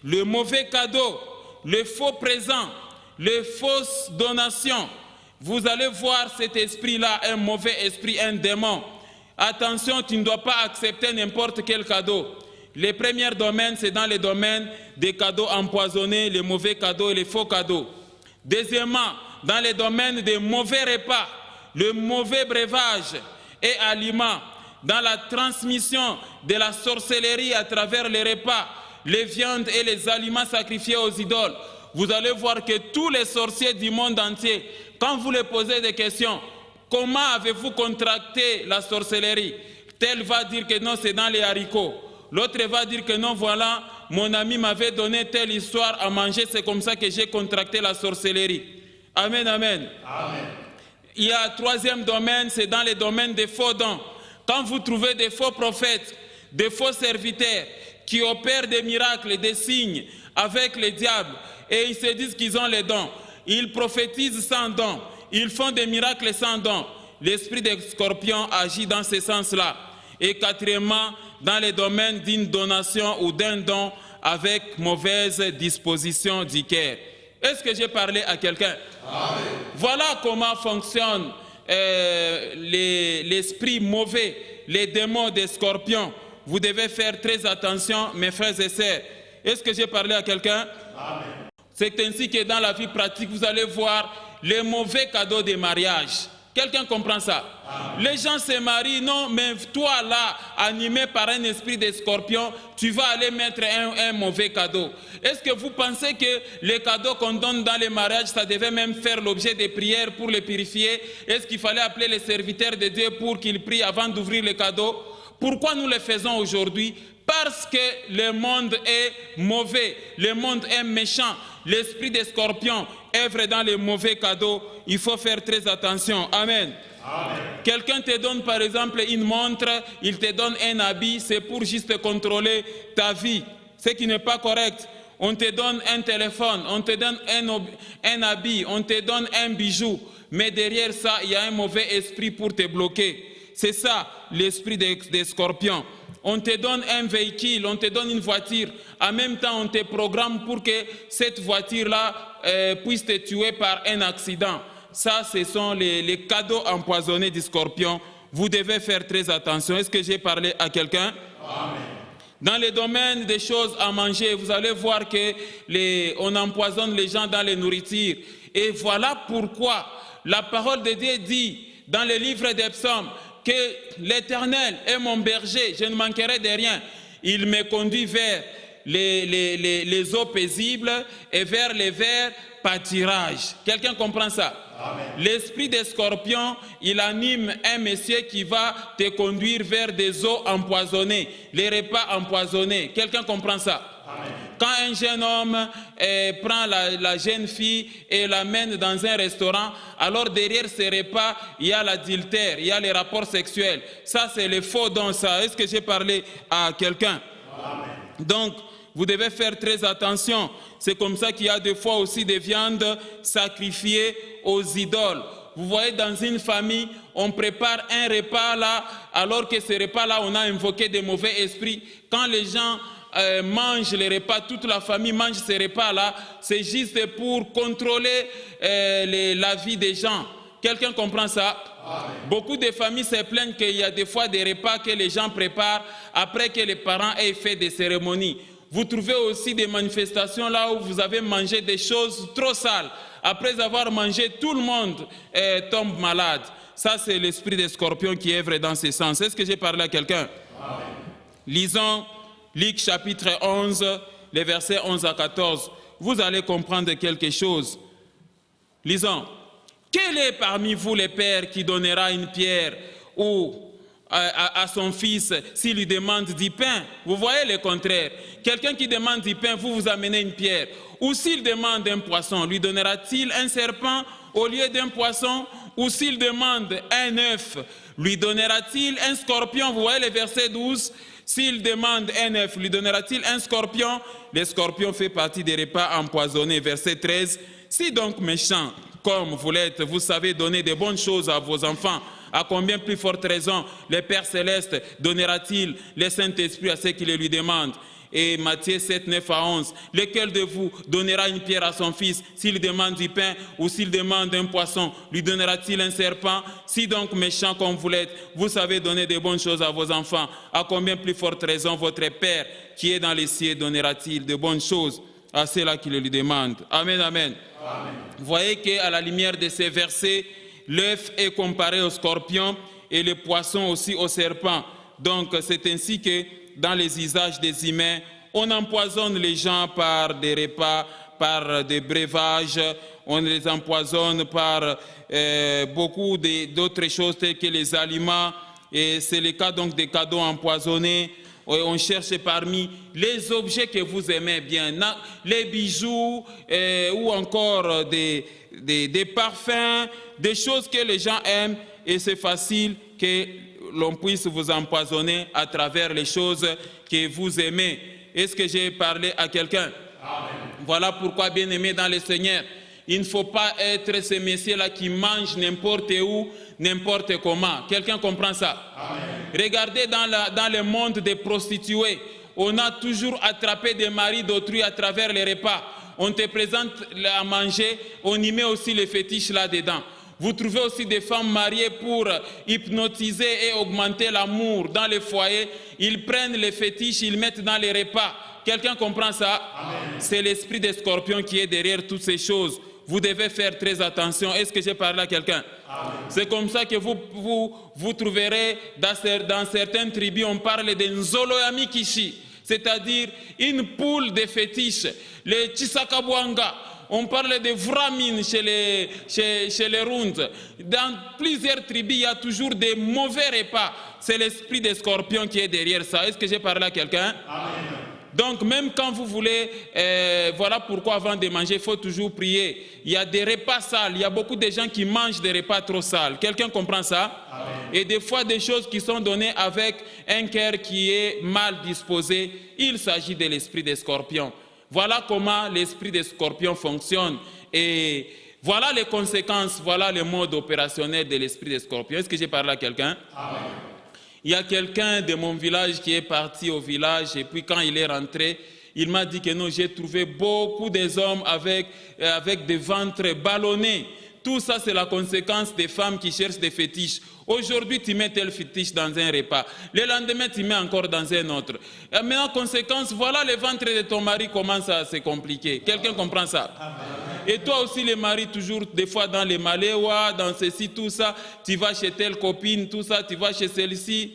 le mauvais cadeau, le faux présent, les fausses donations. Vous allez voir cet esprit-là, un mauvais esprit, un démon. Attention, tu ne dois pas accepter n'importe quel cadeau. Les premiers domaines, c'est dans les domaines des cadeaux empoisonnés, les mauvais cadeaux et les faux cadeaux. Deuxièmement, dans les domaines des mauvais repas, le mauvais breuvage et aliments, dans la transmission de la sorcellerie à travers les repas, les viandes et les aliments sacrifiés aux idoles. Vous allez voir que tous les sorciers du monde entier, quand vous les posez des questions, comment avez-vous contracté la sorcellerie? Tel va dire que non, c'est dans les haricots. L'autre va dire que non, voilà, mon ami m'avait donné telle histoire à manger, c'est comme ça que j'ai contracté la sorcellerie. Amen, amen. Amen. Il y a un troisième domaine, c'est dans les domaines des faux dons. Quand vous trouvez des faux prophètes, des faux serviteurs qui opèrent des miracles, des signes avec les diables, et ils se disent qu'ils ont les dons, ils prophétisent sans dons, ils font des miracles sans dons. L'esprit des scorpions agit dans ce sens-là. Et quatrièmement, dans les domaines d'une donation ou d'un don avec mauvaise disposition du cœur. Est-ce que j'ai parlé à quelqu'un? Voilà comment fonctionne l'esprit mauvais, les démons des scorpions. Vous devez faire très attention, mes frères et sœurs. Est-ce que j'ai parlé à quelqu'un? C'est ainsi que dans la vie pratique, vous allez voir les mauvais cadeaux de mariage. Quelqu'un comprend ça? Les gens se marient, non, mais toi là, animé par un esprit de scorpion, tu vas aller mettre un mauvais cadeau. Est-ce que vous pensez que les cadeaux qu'on donne dans les mariages, ça devait même faire l'objet de prières pour les purifier? Est-ce qu'il fallait appeler les serviteurs de Dieu pour qu'ils prient avant d'ouvrir les cadeaux? Pourquoi nous le faisons aujourd'hui? Parce que le monde est mauvais, le monde est méchant. L'esprit des scorpions œuvre dans les mauvais cadeaux. Il faut faire très attention. Amen. Quelqu'un te donne par exemple une montre, il te donne un habit, c'est pour juste contrôler ta vie, ce qui n'est pas correct. On te donne un téléphone, on te donne un habit, on te donne un bijou, mais derrière ça, il y a un mauvais esprit pour te bloquer. C'est ça l'esprit des scorpions. On te donne un véhicule, on te donne une voiture, en même temps on te programme pour que cette voiture-là puisse te tuer par un accident. Ça, ce sont les cadeaux empoisonnés du scorpion. Vous devez faire très attention. Est-ce que j'ai parlé à quelqu'un? Dans le domaine des choses à manger, vous allez voir qu'on empoisonne les gens dans les nourritures. Et voilà pourquoi la parole de Dieu dit dans le livre des psaumes que l'Éternel est mon berger, je ne manquerai de rien. Il me conduit vers les eaux paisibles et vers les verts pâturages. Quelqu'un comprend ça? L'esprit des scorpions, il anime un monsieur qui va te conduire vers des eaux empoisonnées, les repas empoisonnés. Quelqu'un comprend ça? Amen. Quand un jeune homme prend la jeune fille et l'amène dans un restaurant, alors derrière ces repas, il y a l'adultère, il y a les rapports sexuels. Ça, c'est le faux don, ça. Est-ce que j'ai parlé à quelqu'un? Donc, vous devez faire très attention. C'est comme ça qu'il y a des fois aussi des viandes sacrifiées aux idoles. Vous voyez, dans une famille, on prépare un repas là, alors que ce repas-là, on a invoqué des mauvais esprits. Quand les gens mangent les repas, toute la famille mange ces repas-là, c'est juste pour contrôler la vie des gens. Quelqu'un comprend ça? Amen. Beaucoup de familles se plaignent qu'il y a des fois des repas que les gens préparent après que les parents aient fait des cérémonies. Vous trouvez aussi des manifestations là où vous avez mangé des choses trop sales. Après avoir mangé, tout le monde tombe malade. Ça, c'est l'esprit des scorpions qui œuvre dans ce sens. Est-ce que j'ai parlé à quelqu'un? Lisons Luc chapitre 11, les versets 11 à 14. Vous allez comprendre quelque chose. Lisons. Quel est parmi vous le père qui donnera une pierre ou à son fils s'il lui demande du pain? Vous voyez le contraire. Quelqu'un qui demande du pain, vous amenez une pierre. Ou s'il demande un poisson, lui donnera-t-il un serpent au lieu d'un poisson? Ou s'il demande un œuf, lui donnera-t-il un scorpion? Vous voyez le verset 12. S'il demande un œuf, lui donnera-t-il un scorpion? Le scorpion fait partie des repas empoisonnés. Verset 13. Si donc méchant comme vous l'êtes, vous savez donner de bonnes choses à vos enfants, à combien plus forte raison le Père Céleste donnera-t-il le Saint-Esprit à ceux qui le lui demandent? Et Matthieu 7, 9 à 11. Lequel de vous donnera une pierre à son fils s'il demande du pain, ou s'il demande un poisson, lui donnera-t-il un serpent? Si donc méchant comme vous l'êtes, vous savez donner de bonnes choses à vos enfants, à combien plus forte raison votre Père qui est dans les cieux donnera-t-il de bonnes choses à ceux-là qui le lui demandent? Amen, amen. Amen. Vous voyez qu'à la lumière de ces versets, l'œuf est comparé au scorpion et le poisson aussi au serpent. Donc c'est ainsi que dans les usages des humains, on empoisonne les gens par des repas, par des breuvages, on les empoisonne par beaucoup d'autres choses telles que les aliments, et c'est le cas donc des cadeaux empoisonnés. On cherche parmi les objets que vous aimez bien, les bijoux ou encore des parfums, des choses que les gens aiment, et c'est facile que l'on puisse vous empoisonner à travers les choses que vous aimez. Est-ce que j'ai parlé à quelqu'un? Voilà pourquoi, bien aimé dans le Seigneur, il ne faut pas être ces messieurs-là qui mangent n'importe où, n'importe comment. Quelqu'un comprend ça? Amen. Regardez dans le monde des prostituées, on a toujours attrapé des maris d'autrui à travers les repas. On te présente à manger, on y met aussi les fétiches là-dedans. Vous trouvez aussi des femmes mariées pour hypnotiser et augmenter l'amour dans les foyers. Ils prennent les fétiches, ils mettent dans les repas. Quelqu'un comprend ça? C'est l'esprit des scorpions qui est derrière toutes ces choses. vous devez faire très attention. Est-ce que j'ai parlé à quelqu'un? C'est comme ça que vous trouverez dans certaines tribus, on parle de Nzoloyami Kishi, c'est-à-dire une poule de fétiche, les Chisakabwanga. On parle de Vramin chez les Runds. Dans plusieurs tribus, il y a toujours des mauvais repas. C'est l'esprit des scorpions qui est derrière ça. Est-ce que j'ai parlé à quelqu'un? Donc, même quand vous voulez, voilà pourquoi avant de manger, il faut toujours prier. Il y a des repas sales. Il y a beaucoup de gens qui mangent des repas trop sales. Quelqu'un comprend ça? Amen. Et des fois, des choses qui sont données avec un cœur qui est mal disposé. Il s'agit de l'esprit des scorpions. Voilà comment l'esprit des scorpions fonctionne. Et voilà les conséquences, voilà le mode opérationnel de l'esprit des scorpions. Est-ce que j'ai parlé à quelqu'un? Il y a quelqu'un de mon village qui est parti au village et puis quand il est rentré, il m'a dit que non, j'ai trouvé beaucoup d'hommes avec des ventres ballonnés. Tout ça, c'est la conséquence des femmes qui cherchent des fétiches. Aujourd'hui, tu mets tel fétiche dans un repas. Le lendemain, tu mets encore dans un autre. Mais en conséquence, voilà le ventre de ton mari commence à se compliquer. Quelqu'un comprend ça? Et toi aussi, les maris, toujours des fois dans les maléwa, dans ceci, tout ça, tu vas chez telle copine, tout ça, tu vas chez celle-ci.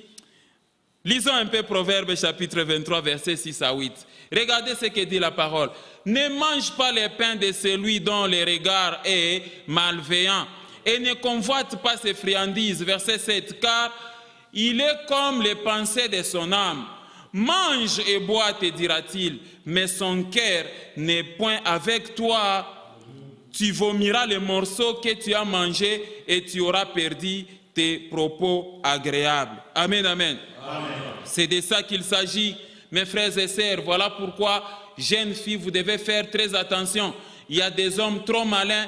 Lisons un peu Proverbes chapitre 23, versets 6 à 8. Regardez ce que dit la parole. Ne mange pas les pains de celui dont le regard est malveillant et ne convoite pas ses friandises. Verset 7. Car il est comme les pensées de son âme. Mange et bois, te dira-t-il, mais son cœur n'est point avec toi. Tu vomiras les morceaux que tu as mangés et tu auras perdu tes propos agréables. Amen, amen. C'est de ça qu'il s'agit, mes frères et sœurs. Voilà pourquoi, jeunes filles, vous devez faire très attention. Il y a des hommes trop malins,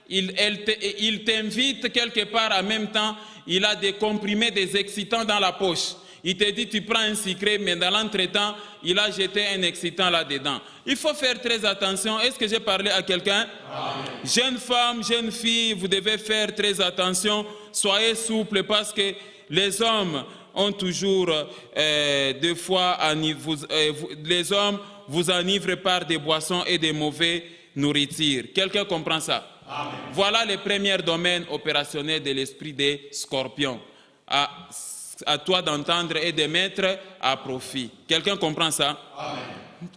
ils t'invitent quelque part en même temps, il a des comprimés, des excitants dans la poche. Il te dit, tu prends un secret, mais dans l'entretemps, il a jeté un excitant là-dedans. Il faut faire très attention. Est-ce que j'ai parlé à quelqu'un? Jeunes femmes, jeunes filles, vous devez faire très attention. Soyez souples parce que les hommes ont toujours, des fois, les hommes vous enivrent par des boissons et des mauvaises nourritures. Quelqu'un comprend ça? Amen. Voilà les premiers domaines opérationnels de l'esprit des scorpions. À toi d'entendre et de mettre à profit. Quelqu'un comprend ça? Amen.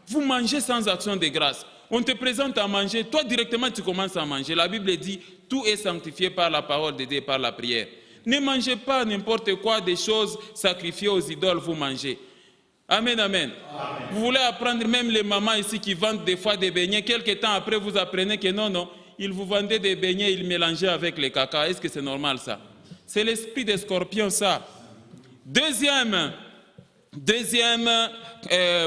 Vous mangez sans action de grâce. On te présente à manger, toi directement tu commences à manger. La Bible dit, tout est sanctifié par la parole de Dieu et par la prière. Ne mangez pas n'importe quoi, des choses sacrifiées aux idoles, vous mangez. Amen, amen. Amen. Vous voulez apprendre, même les mamans ici qui vendent des fois des beignets, quelques temps après vous apprenez que non, ils vous vendaient des beignets, ils mélangeaient avec les caca. Est-ce que c'est normal ça? C'est l'esprit des scorpions ça. Deuxième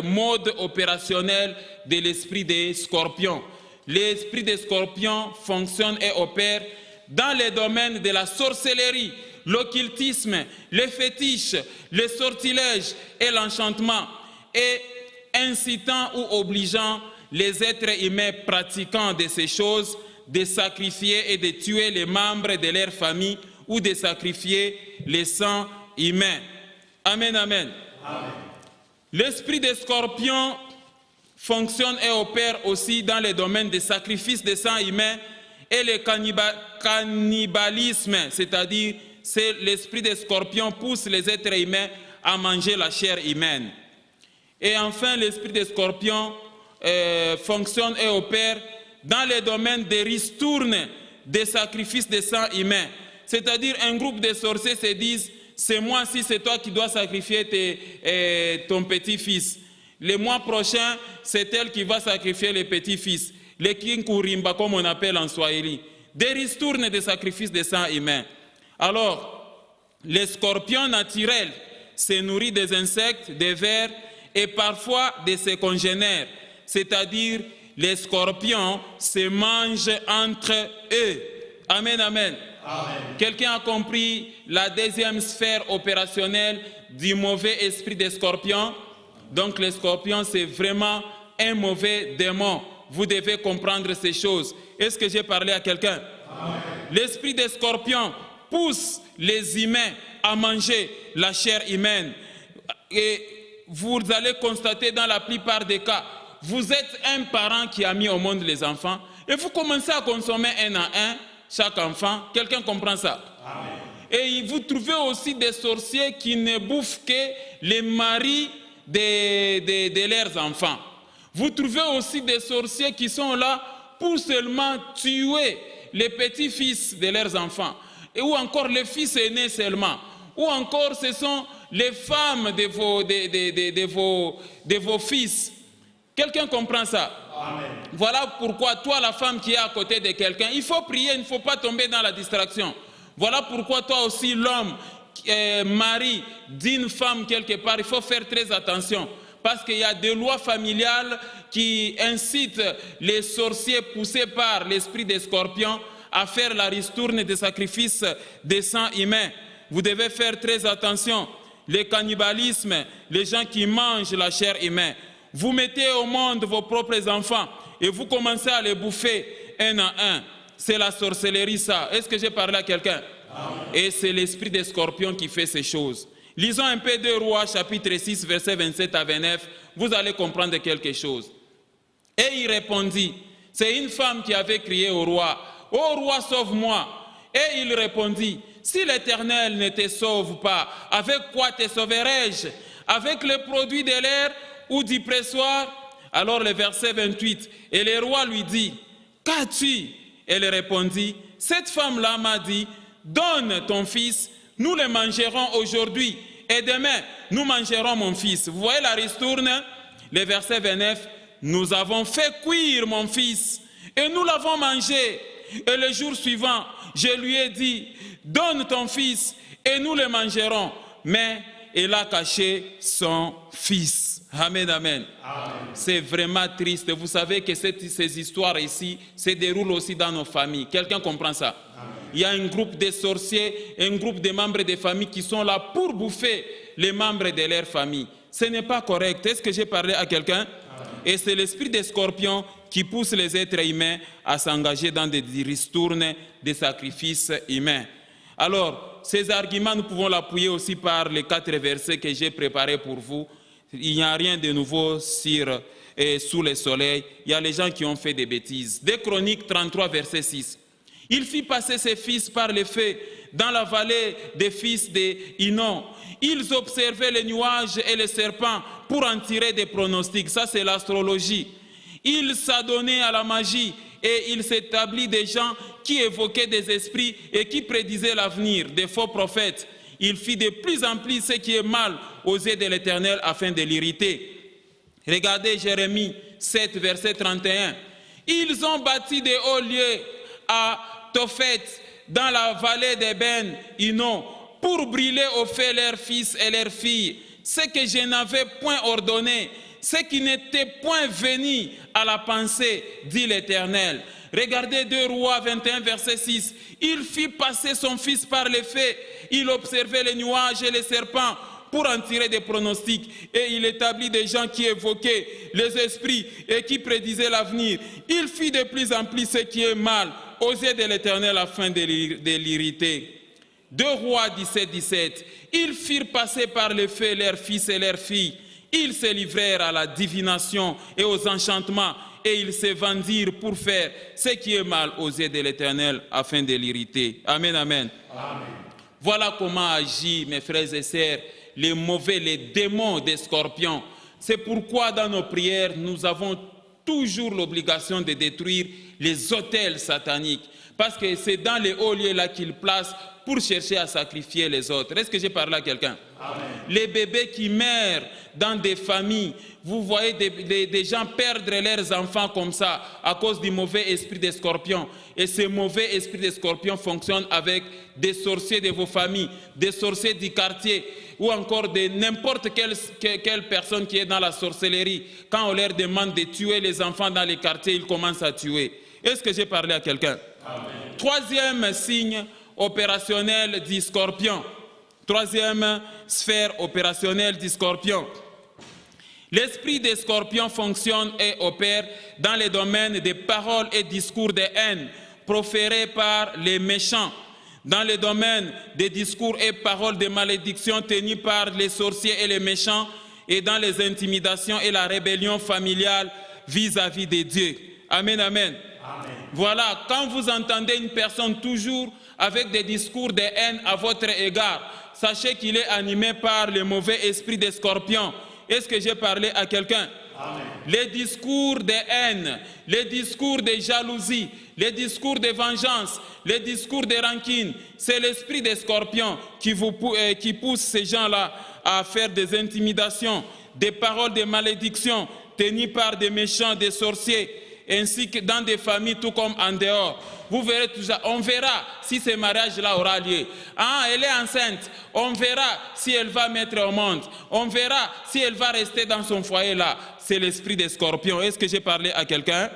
mode opérationnel de l'esprit des scorpions. L'esprit des scorpions fonctionne et opère dans les domaines de la sorcellerie, l'occultisme, les fétiches, les sortilèges et l'enchantement, et incitant ou obligeant les êtres humains pratiquant de ces choses de sacrifier et de tuer les membres de leur famille ou de sacrifier les sangs humains. Amen, amen. Amen. L'esprit des scorpions fonctionne et opère aussi dans les domaines des sacrifices de sang humain et le cannibalisme, c'est-à-dire l'esprit des scorpions pousse les êtres humains à manger la chair humaine. Et enfin, l'esprit des scorpions fonctionne et opère dans les domaines des ristournes, des sacrifices de sang humain. C'est-à-dire un groupe de sorciers se disent, c'est moi si c'est toi qui dois sacrifier ton petit-fils. Le mois prochain, c'est elle qui va sacrifier le petit-fils. Les kinkurimba, comme on appelle en Swahili. Des ristournes de sacrifices de sang humain. Alors, les scorpions naturels se nourrissent des insectes, des vers et parfois de ses congénères. C'est-à-dire, les scorpions se mangent entre eux. Amen, amen. Amen. Quelqu'un a compris la deuxième sphère opérationnelle du mauvais esprit des scorpions? Donc les scorpions, c'est vraiment un mauvais démon. Vous devez comprendre ces choses. Est-ce que j'ai parlé à quelqu'un? L'esprit des scorpions pousse les humains à manger la chair humaine. Et vous allez constater dans la plupart des cas, vous êtes un parent qui a mis au monde les enfants Et vous commencez à consommer un à un chaque enfant. Quelqu'un comprend ça? Amen. Et vous trouvez aussi des sorciers qui ne bouffent que les maris de leurs enfants. Vous trouvez aussi des sorciers qui sont là pour seulement tuer les petits-fils de leurs enfants. Ou encore les fils aînés seulement. Ou encore ce sont les femmes de vos fils. Quelqu'un comprend ça? Amen. Voilà pourquoi toi, la femme qui est à côté de quelqu'un, il faut prier, il ne faut pas tomber dans la distraction. Voilà pourquoi toi aussi, l'homme, mari d'une femme quelque part, il faut faire très attention. Parce qu'il y a des lois familiales qui incitent les sorciers poussés par l'esprit des scorpions à faire la ristourne des sacrifices des sangs humains. Vous devez faire très attention. Le cannibalisme, les gens qui mangent la chair humaine. Vous mettez au monde vos propres enfants et vous commencez à les bouffer un à un. C'est la sorcellerie, ça. Est-ce que j'ai parlé à quelqu'un? Et c'est l'esprit des scorpions qui fait ces choses. Lisons un peu 2 Rois, chapitre 6, versets 27 à 29. Vous allez comprendre quelque chose. Et il répondit, c'est une femme qui avait crié au roi, « Ô roi, sauve-moi !» Et il répondit, « Si l'Éternel ne te sauve pas, avec quoi te sauverai-je? Avec le produit de l'air ou du pressoir ?» Alors le verset 28, et le roi lui dit, « Qu'as-tu » Elle répondit, « Cette femme-là m'a dit, donne ton fils, nous le mangerons aujourd'hui, et demain, nous mangerons mon fils. » Vous voyez la ristourne? Le verset 29, « Nous avons fait cuire mon fils, et nous l'avons mangé. Et le jour suivant, je lui ai dit, donne ton fils, et nous le mangerons. » Mais elle a caché son fils. Amen, amen. C'est vraiment triste. Vous savez que ces histoires ici se déroulent aussi dans nos familles. Quelqu'un comprend ça? Amen. Il y a un groupe de sorciers, un groupe de membres de famille qui sont là pour bouffer les membres de leur famille. Ce n'est pas correct. Est-ce que j'ai parlé à quelqu'un? Et c'est l'esprit des scorpions qui pousse les êtres humains à s'engager dans des ristournes, des sacrifices humains. Alors, ces arguments, nous pouvons l'appuyer aussi par les 4 versets que j'ai préparés pour vous. Il n'y a rien de nouveau sous le soleil. Il y a les gens qui ont fait des bêtises. 2 Chroniques 33, verset 6. Il fit passer ses fils par le feu dans la vallée des fils d'Inon. Ils observaient les nuages et les serpents pour en tirer des pronostics. Ça, c'est l'astrologie. Il s'adonnait à la magie et il s'établit des gens qui évoquaient des esprits et qui prédisaient l'avenir, des faux prophètes. Il fit de plus en plus ce qui est mal aux yeux de l'Éternel afin de l'irriter. Regardez Jérémie 7, verset 31. Ils ont bâti des hauts lieux à Tophet, dans la vallée d'Eben, Inon, pour brûler au feu leurs fils et leurs filles, ce que je n'avais point ordonné, ce qui n'était point venu à la pensée, dit l'Éternel. Regardez 2 Rois 21, verset 6. Il fit passer son fils par le feu, il observait les nuages et les serpents pour en tirer des pronostics. Et il établit des gens qui évoquaient les esprits et qui prédisaient l'avenir. Il fit de plus en plus ce qui est mal aux yeux de l'Éternel afin de l'irriter. 2 Rois 17, 17. Ils firent passer par le feu leurs fils et leurs filles. Ils se livrèrent à la divination et aux enchantements et ils se vendirent pour faire ce qui est mal aux yeux de l'Éternel afin de l'irriter. Amen, amen. Amen. Voilà comment agit, mes frères et sœurs, les mauvais, les démons des scorpions. C'est pourquoi dans nos prières, nous avons toujours l'obligation de détruire les autels sataniques. Parce que c'est dans les hauts lieux là qu'ils placent pour chercher à sacrifier les autres. Est-ce que j'ai parlé à quelqu'un? Les bébés qui meurent dans des familles, vous voyez des gens perdre leurs enfants comme ça à cause du mauvais esprit des scorpions. Et ce mauvais esprit des scorpions fonctionne avec des sorciers de vos familles, des sorciers du quartier ou encore de n'importe quelle personne qui est dans la sorcellerie. Quand on leur demande de tuer les enfants dans les quartiers, ils commencent à tuer. Est-ce que j'ai parlé à quelqu'un? Troisième signe opérationnel du scorpion. Troisième sphère opérationnelle du scorpion. L'esprit des scorpions fonctionne et opère dans les domaines des paroles et discours de haine proférés par les méchants, dans les domaines des discours et paroles de malédiction tenus par les sorciers et les méchants, et dans les intimidations et la rébellion familiale vis-à-vis de Dieu. Amen, amen. Amen. Voilà, quand vous entendez une personne toujours avec des discours de haine à votre égard, sachez qu'il est animé par le mauvais esprit des scorpions. Est-ce que j'ai parlé à quelqu'un? Les discours de haine, les discours de jalousie, les discours de vengeance, les discours de rancune, c'est l'esprit des scorpions qui pousse ces gens-là à faire des intimidations, des paroles de malédiction tenues par des méchants, des sorciers, ainsi que dans des familles tout comme en dehors. Vous verrez tout ça. On verra si ce mariage-là aura lieu. Ah, elle est enceinte. On verra si elle va mettre au monde. On verra si elle va rester dans son foyer-là. C'est l'esprit des scorpions. Est-ce que j'ai parlé à quelqu'un?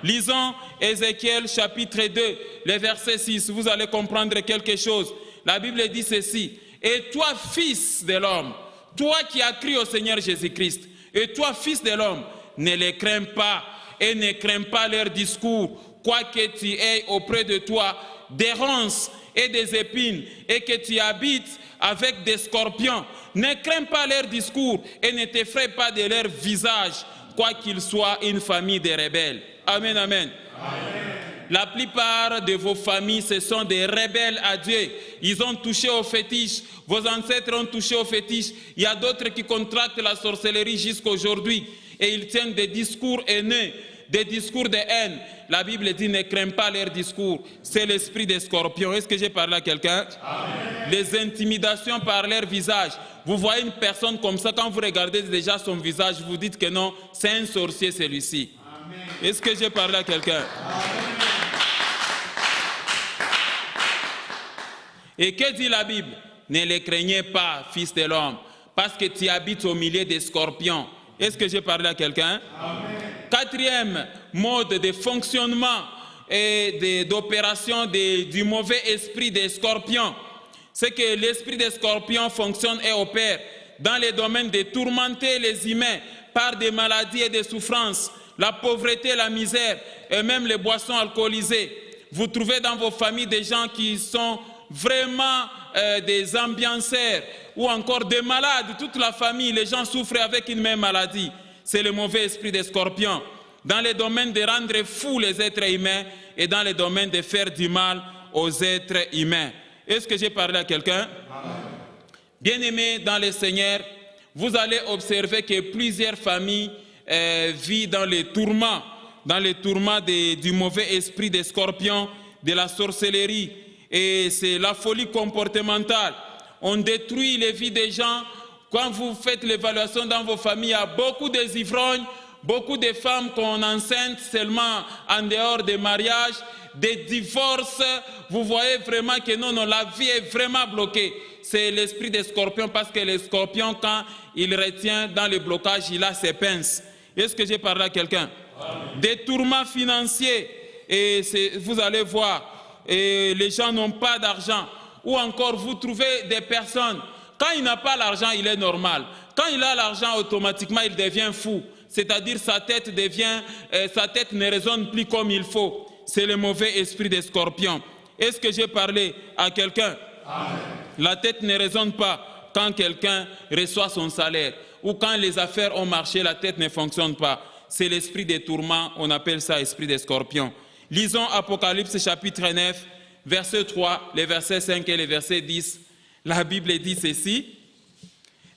Lisons Ézéchiel chapitre 2, le verset 6. Vous allez comprendre quelque chose. La Bible dit ceci. Et toi, fils de l'homme, toi qui as cru au Seigneur Jésus-Christ, et toi, fils de l'homme, ne les crains pas et ne crains pas leurs discours, quoique tu aies auprès de toi des ronces et des épines, et que tu habites avec des scorpions. Ne crains pas leurs discours et ne t'effraie pas de leur visage, quoiqu'ils soient une famille de rebelles. Amen, amen. Amen. La plupart de vos familles, ce sont des rebelles à Dieu. Ils ont touché au fétiche. Vos ancêtres ont touché au fétiche. Il y a d'autres qui contractent la sorcellerie jusqu'à aujourd'hui. Et ils tiennent des discours haineux, des discours de haine. La Bible dit ne crains pas leurs discours. C'est l'esprit des scorpions. Est-ce que j'ai parlé à quelqu'un? Les intimidations par leur visage. Vous voyez une personne comme ça, quand vous regardez déjà son visage, vous dites que non, c'est un sorcier celui-ci. Est-ce que j'ai parlé à quelqu'un? Et que dit la Bible? Ne les craignez pas, fils de l'homme, parce que tu habites au milieu des scorpions. Est-ce que j'ai parlé à quelqu'un? Quatrième mode de fonctionnement et d'opération du mauvais esprit des scorpions, c'est que l'esprit des scorpions fonctionne et opère dans les domaines de tourmenter les humains par des maladies et des souffrances, la pauvreté, la misère et même les boissons alcoolisées. Vous trouvez dans vos familles des gens qui sont vraiment des ambianceurs ou encore des malades. Toute la famille, les gens souffrent avec une même maladie. C'est le mauvais esprit des scorpions. Dans les domaines de rendre fous les êtres humains et dans les domaines de faire du mal aux êtres humains. Est-ce que j'ai parlé à quelqu'un? Bien-aimés dans le Seigneur, vous allez observer que plusieurs familles vivent dans les tourments du mauvais esprit des scorpions, de la sorcellerie. Et c'est la folie comportementale. On détruit les vies des gens. Quand vous faites l'évaluation dans vos familles, il y a beaucoup de ivrognes, beaucoup de femmes qu'on enceinte seulement en dehors des mariages, des divorces. Vous voyez vraiment que non, la vie est vraiment bloquée. C'est l'esprit des scorpions, parce que les scorpions, quand il retient dans le blocage, il a ses pinces. Est-ce que j'ai parlé à quelqu'un? Des tourments financiers. Et vous allez voir, et les gens n'ont pas d'argent. Ou encore, vous trouvez des personnes, quand il n'a pas l'argent, il est normal. Quand il a l'argent, automatiquement, il devient fou. C'est-à-dire, sa tête ne résonne plus comme il faut. C'est le mauvais esprit des scorpions. Est-ce que j'ai parlé à quelqu'un? La tête ne résonne pas quand quelqu'un reçoit son salaire. Ou quand les affaires ont marché, la tête ne fonctionne pas. C'est l'esprit des tourments, on appelle ça esprit des scorpions. Lisons Apocalypse chapitre 9, verset 3, les versets 5 et les versets 10. La Bible dit ceci.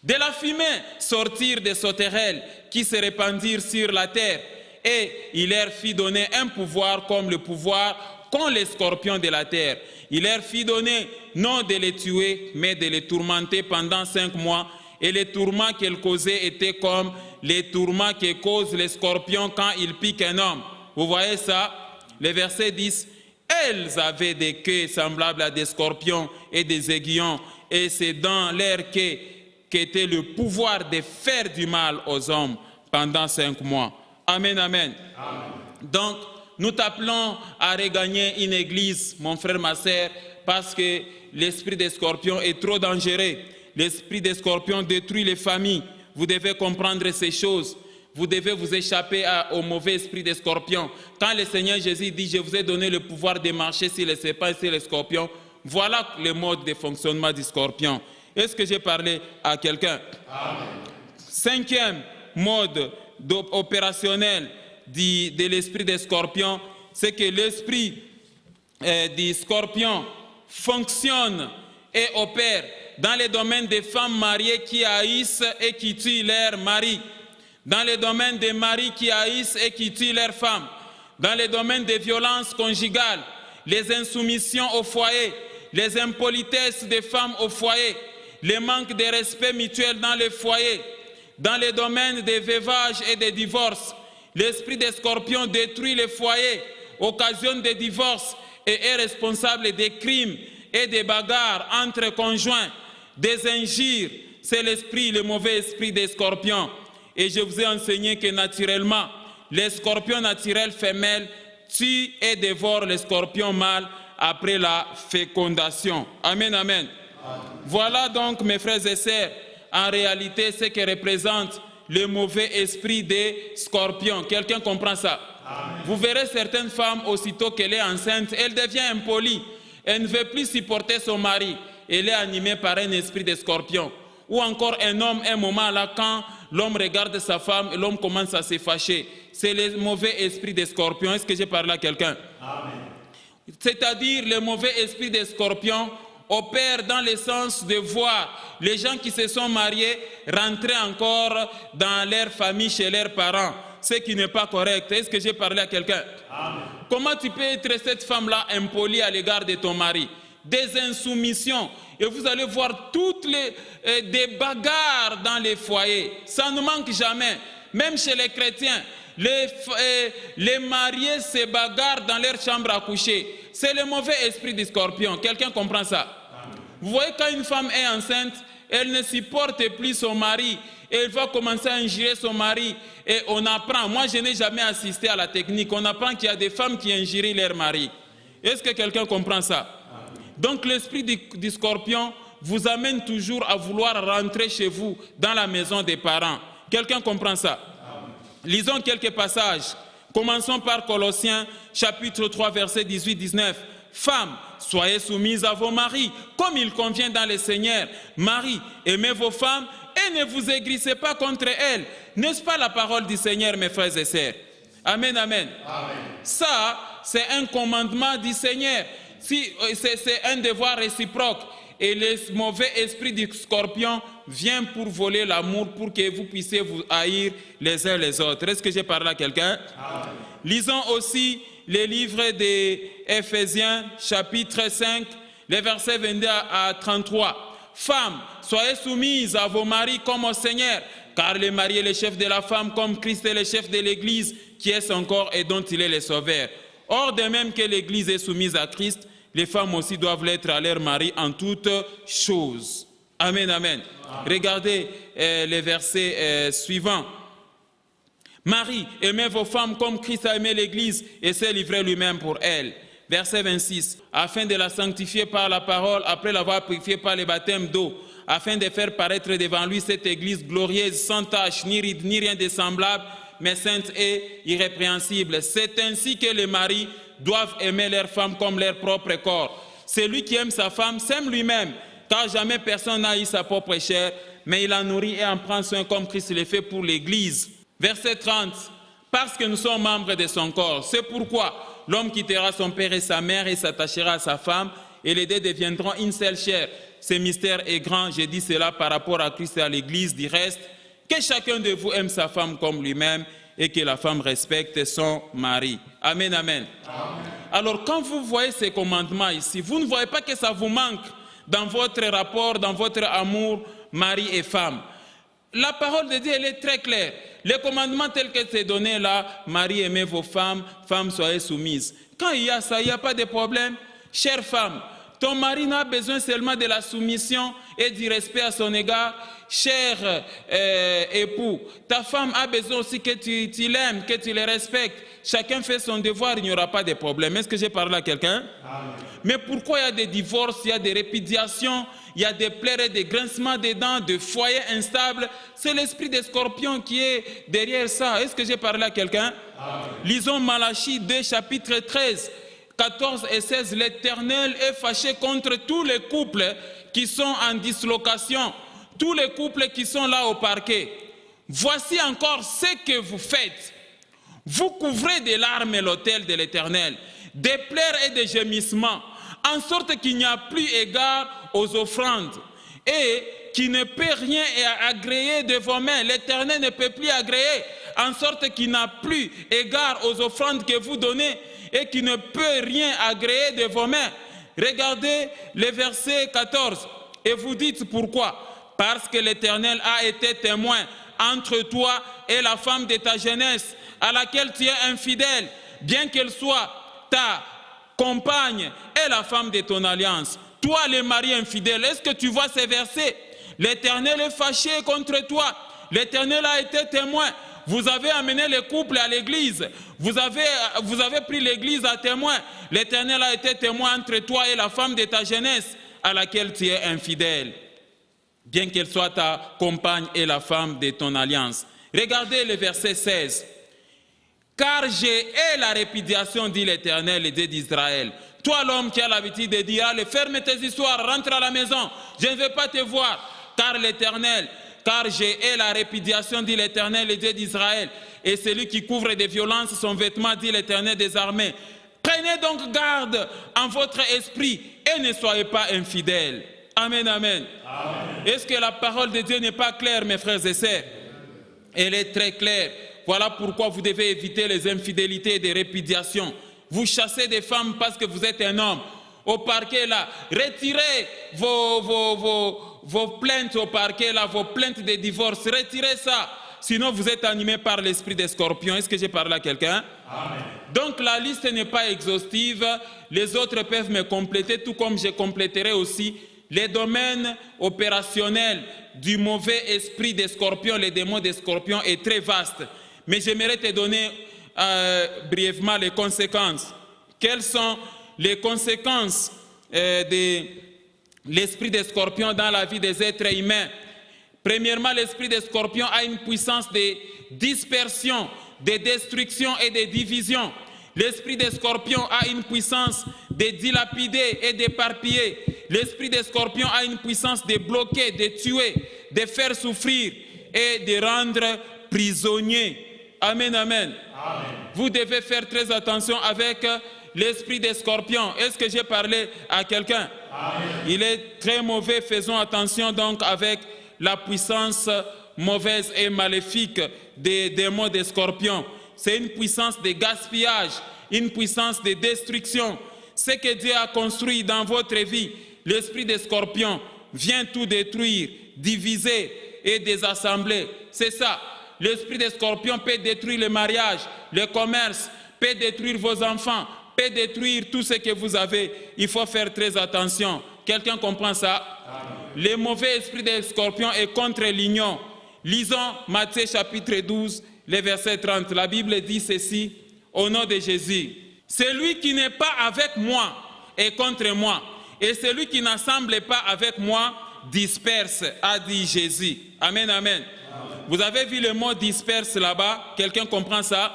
De la fumée sortirent des sauterelles qui se répandirent sur la terre, et il leur fit donner un pouvoir comme le pouvoir qu'ont les scorpions de la terre. Il leur fit donner non de les tuer, mais de les tourmenter pendant 5 mois, et les tourments qu'elles causaient étaient comme les tourments que causent les scorpions quand ils piquent un homme. Vous voyez ça? Le verset 10. Elles avaient des queues semblables à des scorpions et des aiguillons, et c'est dans leur queue qu'était le pouvoir de faire du mal aux hommes pendant 5 mois. Amen, amen. Amen. Donc, nous t'appelons à regagner une église, mon frère, ma sœur, parce que l'esprit des scorpions est trop dangereux. L'esprit des scorpions détruit les familles. Vous devez comprendre ces choses. Vous devez vous échapper au mauvais esprit des scorpions. Quand le Seigneur Jésus dit, je vous ai donné le pouvoir de marcher sur les serpents et sur les scorpions, voilà le mode de fonctionnement du scorpion. Est-ce que j'ai parlé à quelqu'un? 5e mode opérationnel de l'esprit des scorpions, c'est que l'esprit du scorpion fonctionne et opère dans les domaines des femmes mariées qui haïssent et qui tuent leurs maris, dans les domaines des maris qui haïssent et qui tuent leurs femmes, dans les domaines des violences conjugales, les insoumissions au foyer, les impolitesses des femmes au foyer, les manques de respect mutuel dans les foyers, dans les domaines des veuvages et des divorces. L'esprit des scorpions détruit les foyers, occasionne des divorces et est responsable des crimes et des bagarres entre conjoints, des injures. C'est l'esprit, le mauvais esprit des scorpions. Et je vous ai enseigné que naturellement, les scorpions naturels femelles tuent et dévorent les scorpions mâles après la fécondation. Amen, amen. Voilà donc, mes frères et sœurs, en réalité, ce que représente le mauvais esprit des scorpions. Quelqu'un comprend ça? Amen. Vous verrez certaines femmes, aussitôt qu'elle est enceinte, elle devient impolie. Elle ne veut plus supporter son mari. Elle est animée par un esprit de scorpion. Ou encore un homme, un moment là, quand l'homme regarde sa femme, l'homme commence à se fâcher. C'est le mauvais esprit des scorpions. Est-ce que j'ai parlé à quelqu'un? C'est-à-dire, le mauvais esprit des scorpions opère dans le sens de voir les gens qui se sont mariés rentrer encore dans leur famille, chez leurs parents, ce qui n'est pas correct. Est-ce que j'ai parlé à quelqu'un? Comment tu peux être cette femme-là impolie à l'égard de ton mari? Des insoumissions. Et vous allez voir toutes des bagarres dans les foyers. Ça ne manque jamais. Même chez les chrétiens, les mariés se bagarrent dans leur chambre à coucher. C'est le mauvais esprit du scorpion. Quelqu'un comprend ça? Vous voyez, quand une femme est enceinte, elle ne supporte plus son mari. Et elle va commencer à injurer son mari. Et on apprend, moi je n'ai jamais assisté à la technique, on apprend qu'il y a des femmes qui injurient leur mari. Est-ce que quelqu'un comprend ça? Donc l'esprit du scorpion vous amène toujours à vouloir rentrer chez vous, dans la maison des parents. Quelqu'un comprend ça? Lisons quelques passages. Commençons par Colossiens, chapitre 3, verset 18-19. Femmes, soyez soumises à vos maris, comme il convient dans le Seigneur. Maris, aimez vos femmes et ne vous aigrissez pas contre elles. N'est-ce pas la parole du Seigneur, mes frères et sœurs? Amen, amen. Amen. Ça, c'est un commandement du Seigneur. C'est un devoir réciproque. Et le mauvais esprit du scorpion vient pour voler l'amour, pour que vous puissiez vous haïr les uns les autres. Est-ce que j'ai parlé à quelqu'un? Lisons aussi les livres d'Éphésiens, chapitre 5, les versets 22 à 33. Femmes, soyez soumises à vos maris comme au Seigneur, car le mari est le chef de la femme, comme Christ est le chef de l'Église, qui est son corps et dont il est le sauveur. Or, de même que l'Église est soumise à Christ, les femmes aussi doivent l'être à leur mari en toutes choses. Amen, amen. Regardez les versets suivants. Marie, aimez vos femmes comme Christ a aimé l'Église et s'est livré lui-même pour elle. Verset 26. Afin de la sanctifier par la parole, après l'avoir purifiée par le baptême d'eau, afin de faire paraître devant lui cette Église glorieuse, sans tache, ni ride, ni rien de semblable, mais sainte et irrépréhensible. C'est ainsi que les maris doivent aimer leurs femmes comme leur propre corps. Celui qui aime sa femme s'aime lui-même, car jamais personne n'a eu sa propre chair, mais il la nourrit et en prend soin comme Christ le fait pour l'Église. Verset 30. Parce que nous sommes membres de son corps. C'est pourquoi l'homme quittera son père et sa mère et s'attachera à sa femme, et les deux deviendront une seule chair. Ce mystère est grand, je dis cela par rapport à Christ et à l'Église. Du reste, que chacun de vous aime sa femme comme lui-même, et que la femme respecte son mari. Amen, amen. Amen. Alors quand vous voyez ces commandements ici, vous ne voyez pas que ça vous manque dans votre rapport, dans votre amour, mari et femme. La parole de Dieu, elle est très claire. Les commandements tels que c'est donné là, mari, aimez vos femmes, femmes, soyez soumises. Quand il y a ça, il n'y a pas de problème. Chère femme, ton mari n'a besoin seulement de la soumission et du respect à son égard. Cher époux, ta femme a besoin aussi que tu l'aimes, que tu le respectes. Chacun fait son devoir, il n'y aura pas de problème. Est-ce que j'ai parlé à quelqu'un? Mais pourquoi il y a des divorces, il y a des répudiations, il y a des pleurs et des grincements des dents, de foyers instables? C'est l'esprit des scorpions qui est derrière ça. Est-ce que j'ai parlé à quelqu'un? Lisons Malachie 2, chapitre 13, 14 et 16. L'Éternel est fâché contre tous les couples qui sont en dislocation, tous les couples qui sont là au parquet. Voici encore ce que vous faites. Vous couvrez de larmes l'autel de l'Éternel, des pleurs et des gémissements, en sorte qu'il n'y a plus égard aux offrandes, et qui ne peut rien agréer de vos mains. L'Éternel ne peut plus agréer, en sorte qu'il n'a plus égard aux offrandes que vous donnez, et qui ne peut rien agréer de vos mains. Regardez le verset 14, et vous dites pourquoi. Parce que l'Éternel a été témoin entre toi et la femme de ta jeunesse, à laquelle tu es infidèle, bien qu'elle soit ta compagne et la femme de ton alliance. Toi, le mari infidèle, est-ce que tu vois ces versets? L'Éternel est fâché contre toi. L'Éternel a été témoin. Vous avez amené les couples à l'église. Vous avez pris l'église à témoin. L'Éternel a été témoin entre toi et la femme de ta jeunesse, à laquelle tu es infidèle, bien qu'elle soit ta compagne et la femme de ton alliance. Regardez le verset 16. Car j'ai la répudiation, dit l'Éternel, le Dieu d'Israël. Toi, l'homme qui a l'habitude de dire, allez, ferme tes histoires, rentre à la maison, je ne veux pas te voir. Car j'ai la répudiation, dit l'Éternel, le Dieu d'Israël. Et celui qui couvre de violence son vêtement, dit l'Éternel des armées. Prenez donc garde en votre esprit et ne soyez pas infidèles. Amen, amen. Est-ce que la parole de Dieu n'est pas claire, mes frères et sœurs? Elle est très claire. Voilà pourquoi vous devez éviter les infidélités et les répudiations. Vous chassez des femmes parce que vous êtes un homme. Au parquet là, retirez vos plaintes au parquet là, vos plaintes de divorce, retirez ça. Sinon vous êtes animé par l'esprit des scorpions. Est-ce que j'ai parlé à quelqu'un? Donc la liste n'est pas exhaustive. Les autres peuvent me compléter, tout comme je compléterai aussi les domaines opérationnels du mauvais esprit des scorpions, les démons des scorpions est très vaste. Mais j'aimerais te donner brièvement les conséquences. Quelles sont les conséquences de l'esprit des scorpions dans la vie des êtres humains? Premièrement, l'esprit des scorpions a une puissance de dispersion, de destruction et de division. L'esprit des scorpions a une puissance de dilapider et d'éparpiller. L'esprit des scorpions a une puissance de bloquer, de tuer, de faire souffrir et de rendre prisonnier. Amen, amen. Amen. Vous devez faire très attention avec l'esprit des scorpions. Est-ce que j'ai parlé à quelqu'un? Il est très mauvais. Faisons attention donc avec la puissance mauvaise et maléfique des démons des scorpions. C'est une puissance de gaspillage, une puissance de destruction. Ce que Dieu a construit dans votre vie, l'esprit des scorpions vient tout détruire, diviser et désassembler. C'est ça. L'esprit des scorpions peut détruire le mariage, le commerce, peut détruire vos enfants, peut détruire tout ce que vous avez. Il faut faire très attention. Quelqu'un comprend ça? Amen. Le mauvais esprit des scorpions est contre l'union. Lisons Matthieu chapitre 12, le verset 30. La Bible dit ceci, au nom de Jésus. Celui qui n'est pas avec moi est contre moi. Et celui qui n'assemble pas avec moi disperse, a dit Jésus. Amen, amen. Vous avez vu le mot disperse là-bas? Quelqu'un comprend ça?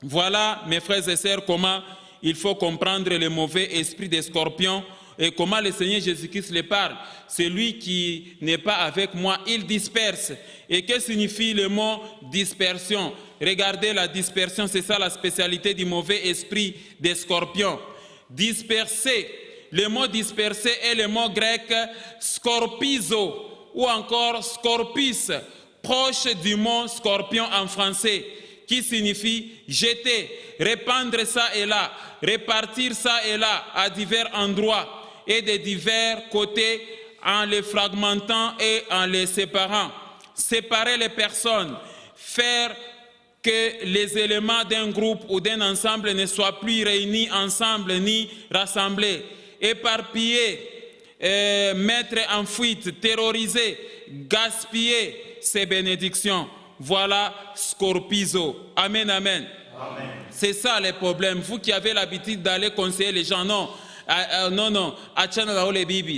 Voilà, mes frères et sœurs, comment il faut comprendre le mauvais esprit des scorpions et comment le Seigneur Jésus-Christ les parle. Celui qui n'est pas avec moi, il disperse. Et que signifie le mot dispersion? Regardez la dispersion, c'est ça la spécialité du mauvais esprit des scorpions. Disperser, le mot disperser est le mot grec scorpizo ou encore scorpis, proche du mot scorpion en français, qui signifie jeter, répandre ça et là, répartir ça et là à divers endroits et de divers côtés en les fragmentant et en les séparant. Séparer les personnes, faire que les éléments d'un groupe ou d'un ensemble ne soient plus réunis ensemble ni rassemblés, éparpiller, mettre en fuite, terroriser, gaspiller ces bénédictions. Voilà scorpizo. Amen, amen. Amen. C'est ça le problème. Vous qui avez l'habitude d'aller conseiller les gens, non, non,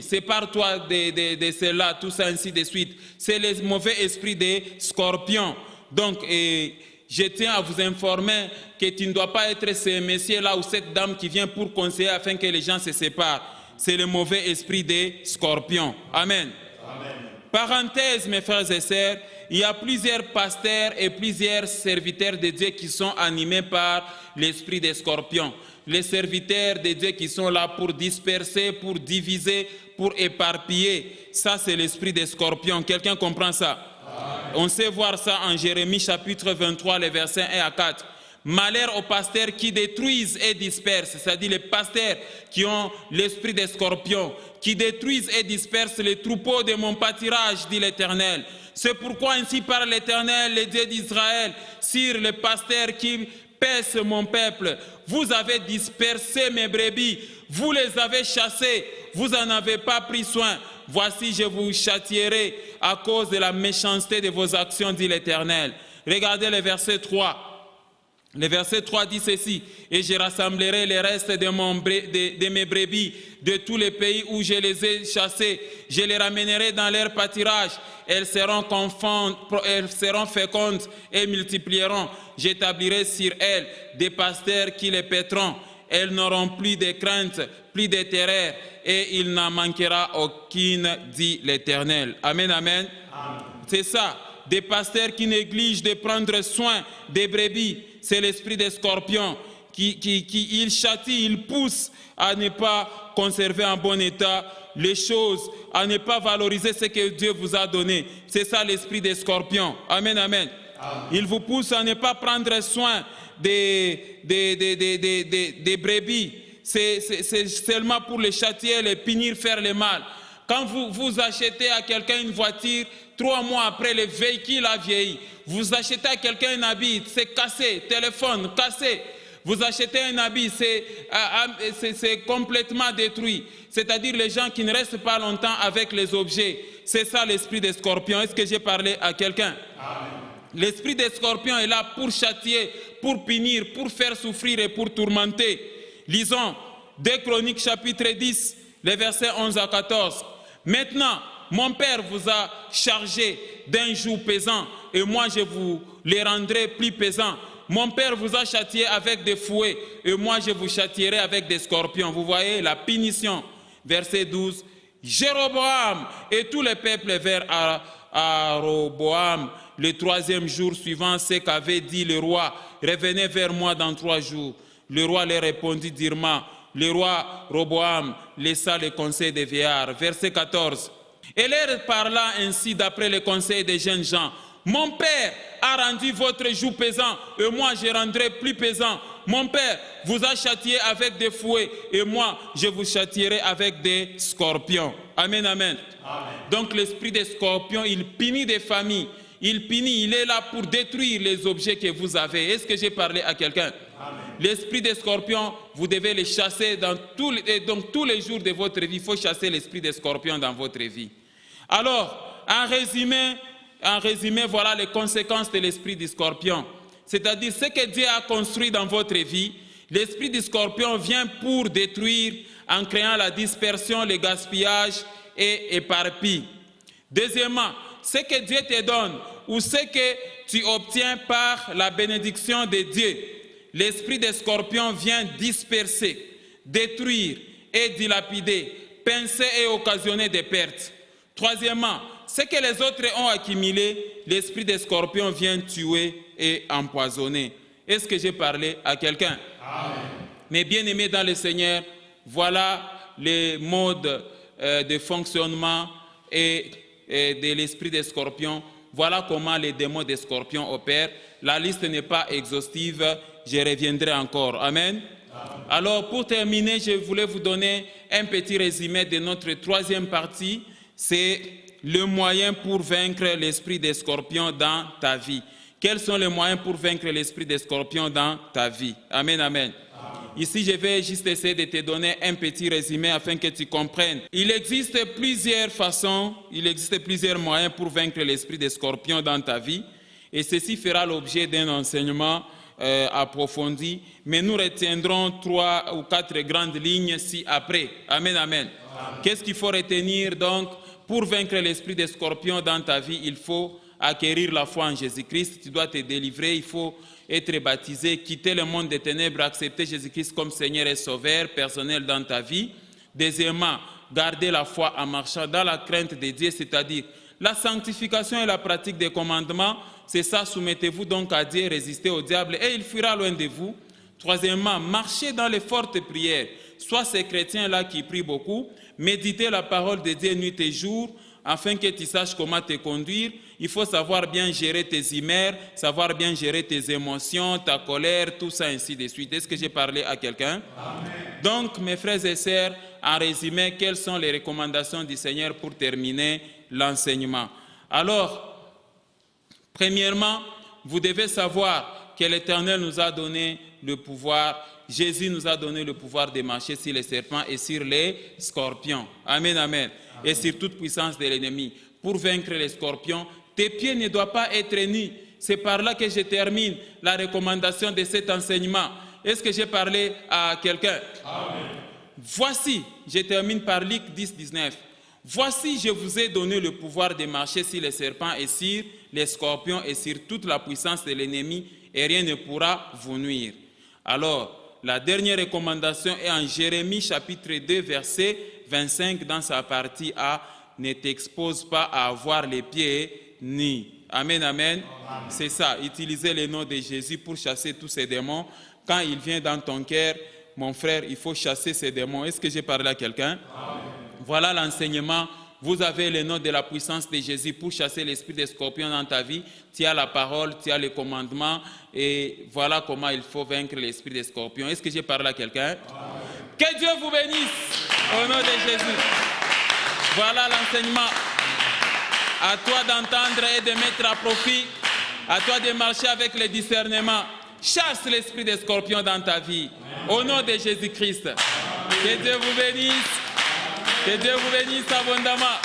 sépare-toi de cela, tout ça, ainsi de suite. C'est le mauvais esprit des scorpions. Donc, je tiens à vous informer que tu ne dois pas être ce monsieur-là ou cette dame qui vient pour conseiller afin que les gens se séparent. C'est le mauvais esprit des scorpions. Amen. Amen. Parenthèse, mes frères et sœurs, il y a plusieurs pasteurs et plusieurs serviteurs de Dieu qui sont animés par l'esprit des scorpions. Les serviteurs de Dieu qui sont là pour disperser, pour diviser, pour éparpiller. Ça, c'est l'esprit des scorpions. Quelqu'un comprend ça? Amen. On sait voir ça en Jérémie chapitre 23, les versets 1 à 4. Malheur aux pasteurs qui détruisent et dispersent, c'est-à-dire les pasteurs qui ont l'esprit des scorpions, qui détruisent et dispersent les troupeaux de mon pâturage, dit l'Éternel. C'est pourquoi ainsi parle l'Éternel, le Dieu d'Israël, sur les pasteurs qui paissent mon peuple. Vous avez dispersé mes brebis, vous les avez chassés, vous n'en avez pas pris soin. Voici, je vous châtierai à cause de la méchanceté de vos actions, dit l'Éternel. Regardez le verset 3. Le verset 3 dit ceci: et je rassemblerai les restes de mes brebis de tous les pays où je les ai chassés. Je les ramènerai dans leur pâturage. Elles seront fécondes et multiplieront. J'établirai sur elles des pasteurs qui les paîtront. Elles n'auront plus de crainte, plus de terreur, et il n'en manquera aucune, dit l'Éternel. Amen, amen. Amen. C'est ça, des pasteurs qui négligent de prendre soin des brebis. C'est l'esprit des scorpions il châtie, il pousse à ne pas conserver en bon état les choses, à ne pas valoriser ce que Dieu vous a donné. C'est ça l'esprit des scorpions. Amen, amen. Amen. Il vous pousse à ne pas prendre soin des brebis. C'est seulement pour les châtier, les punir, faire le mal. Quand vous achetez à quelqu'un une voiture, 3 mois après, le véhicule a vieilli. Vous achetez à quelqu'un un habit, c'est cassé, téléphone cassé. Vous achetez un habit, c'est complètement détruit. C'est-à-dire les gens qui ne restent pas longtemps avec les objets. C'est ça l'esprit des scorpions. Est-ce que j'ai parlé à quelqu'un? L'esprit des scorpions est là pour châtier, pour punir, pour faire souffrir et pour tourmenter. Lisons 2 Chroniques chapitre 10, les versets 11 à 14. Maintenant, mon Père vous a chargé d'un joug pesant, et moi je vous les rendrai plus pesants. Mon Père vous a châtié avec des fouets, et moi je vous châtierai avec des scorpions. Vous voyez la punition. Verset 12. Jéroboam et tout le peuple vers Roboam. Le 3e jour suivant ce qu'avait dit le roi, revenez vers moi dans 3 jours. Le roi leur répondit durement. Le roi Roboam laissa le conseil des vieillards. Verset 14. Et leur parla ainsi d'après le conseil des jeunes gens. Mon Père a rendu votre joug pesant, et moi je rendrai plus pesant. Mon Père vous a châtié avec des fouets, et moi je vous châtierai avec des scorpions. Amen, amen. Amen. Donc l'esprit des scorpions, il punit des familles. Il punit, il est là pour détruire les objets que vous avez. Est-ce que j'ai parlé à quelqu'un? L'esprit des scorpions, vous devez les chasser donc tous les jours de votre vie. Il faut chasser l'esprit des scorpions dans votre vie. Alors, en résumé, voilà les conséquences de l'esprit du scorpion. C'est-à-dire ce que Dieu a construit dans votre vie, l'esprit du scorpion vient pour détruire en créant la dispersion, le gaspillage et éparpille. Deuxièmement, ce que Dieu te donne ou ce que tu obtiens par la bénédiction de Dieu, l'esprit des scorpions vient disperser, détruire et dilapider, pincer et occasionner des pertes. Troisièmement, ce que les autres ont accumulé, l'esprit des scorpions vient tuer et empoisonner. Est-ce que j'ai parlé à quelqu'un? Mes bien-aimés dans le Seigneur, voilà les modes de fonctionnement et de l'esprit des scorpions. Voilà comment les démons des scorpions opèrent. La liste n'est pas exhaustive, je reviendrai encore. Amen. Alors, pour terminer, je voulais vous donner un petit résumé de notre 3e partie. C'est le moyen pour vaincre l'esprit des scorpions dans ta vie. Quels sont les moyens pour vaincre l'esprit des scorpions dans ta vie? Amen, amen. Ici, je vais juste essayer de te donner un petit résumé afin que tu comprennes. Il existe plusieurs façons, il existe plusieurs moyens pour vaincre l'esprit des scorpions dans ta vie. Et ceci fera l'objet d'un enseignement approfondi. Mais nous retiendrons 3 ou 4 grandes lignes ci-après. Amen, amen. Qu'est-ce qu'il faut retenir donc? Pour vaincre l'esprit des scorpions dans ta vie, il faut acquérir la foi en Jésus-Christ. Tu dois te délivrer, il faut être baptisé, quitter le monde des ténèbres, accepter Jésus-Christ comme Seigneur et Sauveur personnel dans ta vie. Deuxièmement, garder la foi en marchant dans la crainte de Dieu, c'est-à-dire La sanctification et la pratique des commandements, c'est ça, soumettez-vous donc à Dieu, résistez au diable et il fuira loin de vous. Troisièmement, marchez dans les fortes prières. Sois ces chrétiens-là qui prient beaucoup, méditez la parole de Dieu nuit et jour, afin que tu saches comment te conduire. Il faut savoir bien gérer tes humeurs, savoir bien gérer tes émotions, ta colère, tout ça, ainsi de suite. Est-ce que j'ai parlé à quelqu'un? Donc, mes frères et sœurs, en résumé, quelles sont les recommandations du Seigneur pour terminer l'enseignement? Alors, premièrement, vous devez savoir que l'Éternel nous a donné le pouvoir, Jésus nous a donné le pouvoir de marcher sur les serpents et sur les scorpions. Amen, amen. Et sur toute puissance de l'ennemi. Pour vaincre les scorpions, tes pieds ne doivent pas être nus. C'est par là que je termine la recommandation de cet enseignement. Est-ce que j'ai parlé à quelqu'un? Voici, je termine par Luc 10, 19. Voici, je vous ai donné le pouvoir de marcher sur les serpents et sur les scorpions et sur toute la puissance de l'ennemi, et rien ne pourra vous nuire. Alors, la dernière recommandation est en Jérémie chapitre 2, verset 25, dans sa partie A. Ne t'expose pas à avoir les pieds nus. Amen, amen. C'est ça, utiliser le nom de Jésus pour chasser tous ces démons. Quand il vient dans ton cœur, mon frère, il faut chasser ces démons. Est-ce que j'ai parlé à quelqu'un? Voilà l'enseignement. Vous avez le nom de la puissance de Jésus pour chasser l'esprit des scorpions dans ta vie. Tu as la parole, tu as les commandements. Et voilà comment il faut vaincre l'esprit des scorpions. Est-ce que j'ai parlé à quelqu'un? Que Dieu vous bénisse au nom de Jésus. Voilà l'enseignement. À toi d'entendre et de mettre à profit. À toi de marcher avec le discernement. Chasse l'esprit des scorpions dans ta vie. Au nom de Jésus-Christ. Que Dieu vous bénisse. Que Dieu vous bénisse abondamment.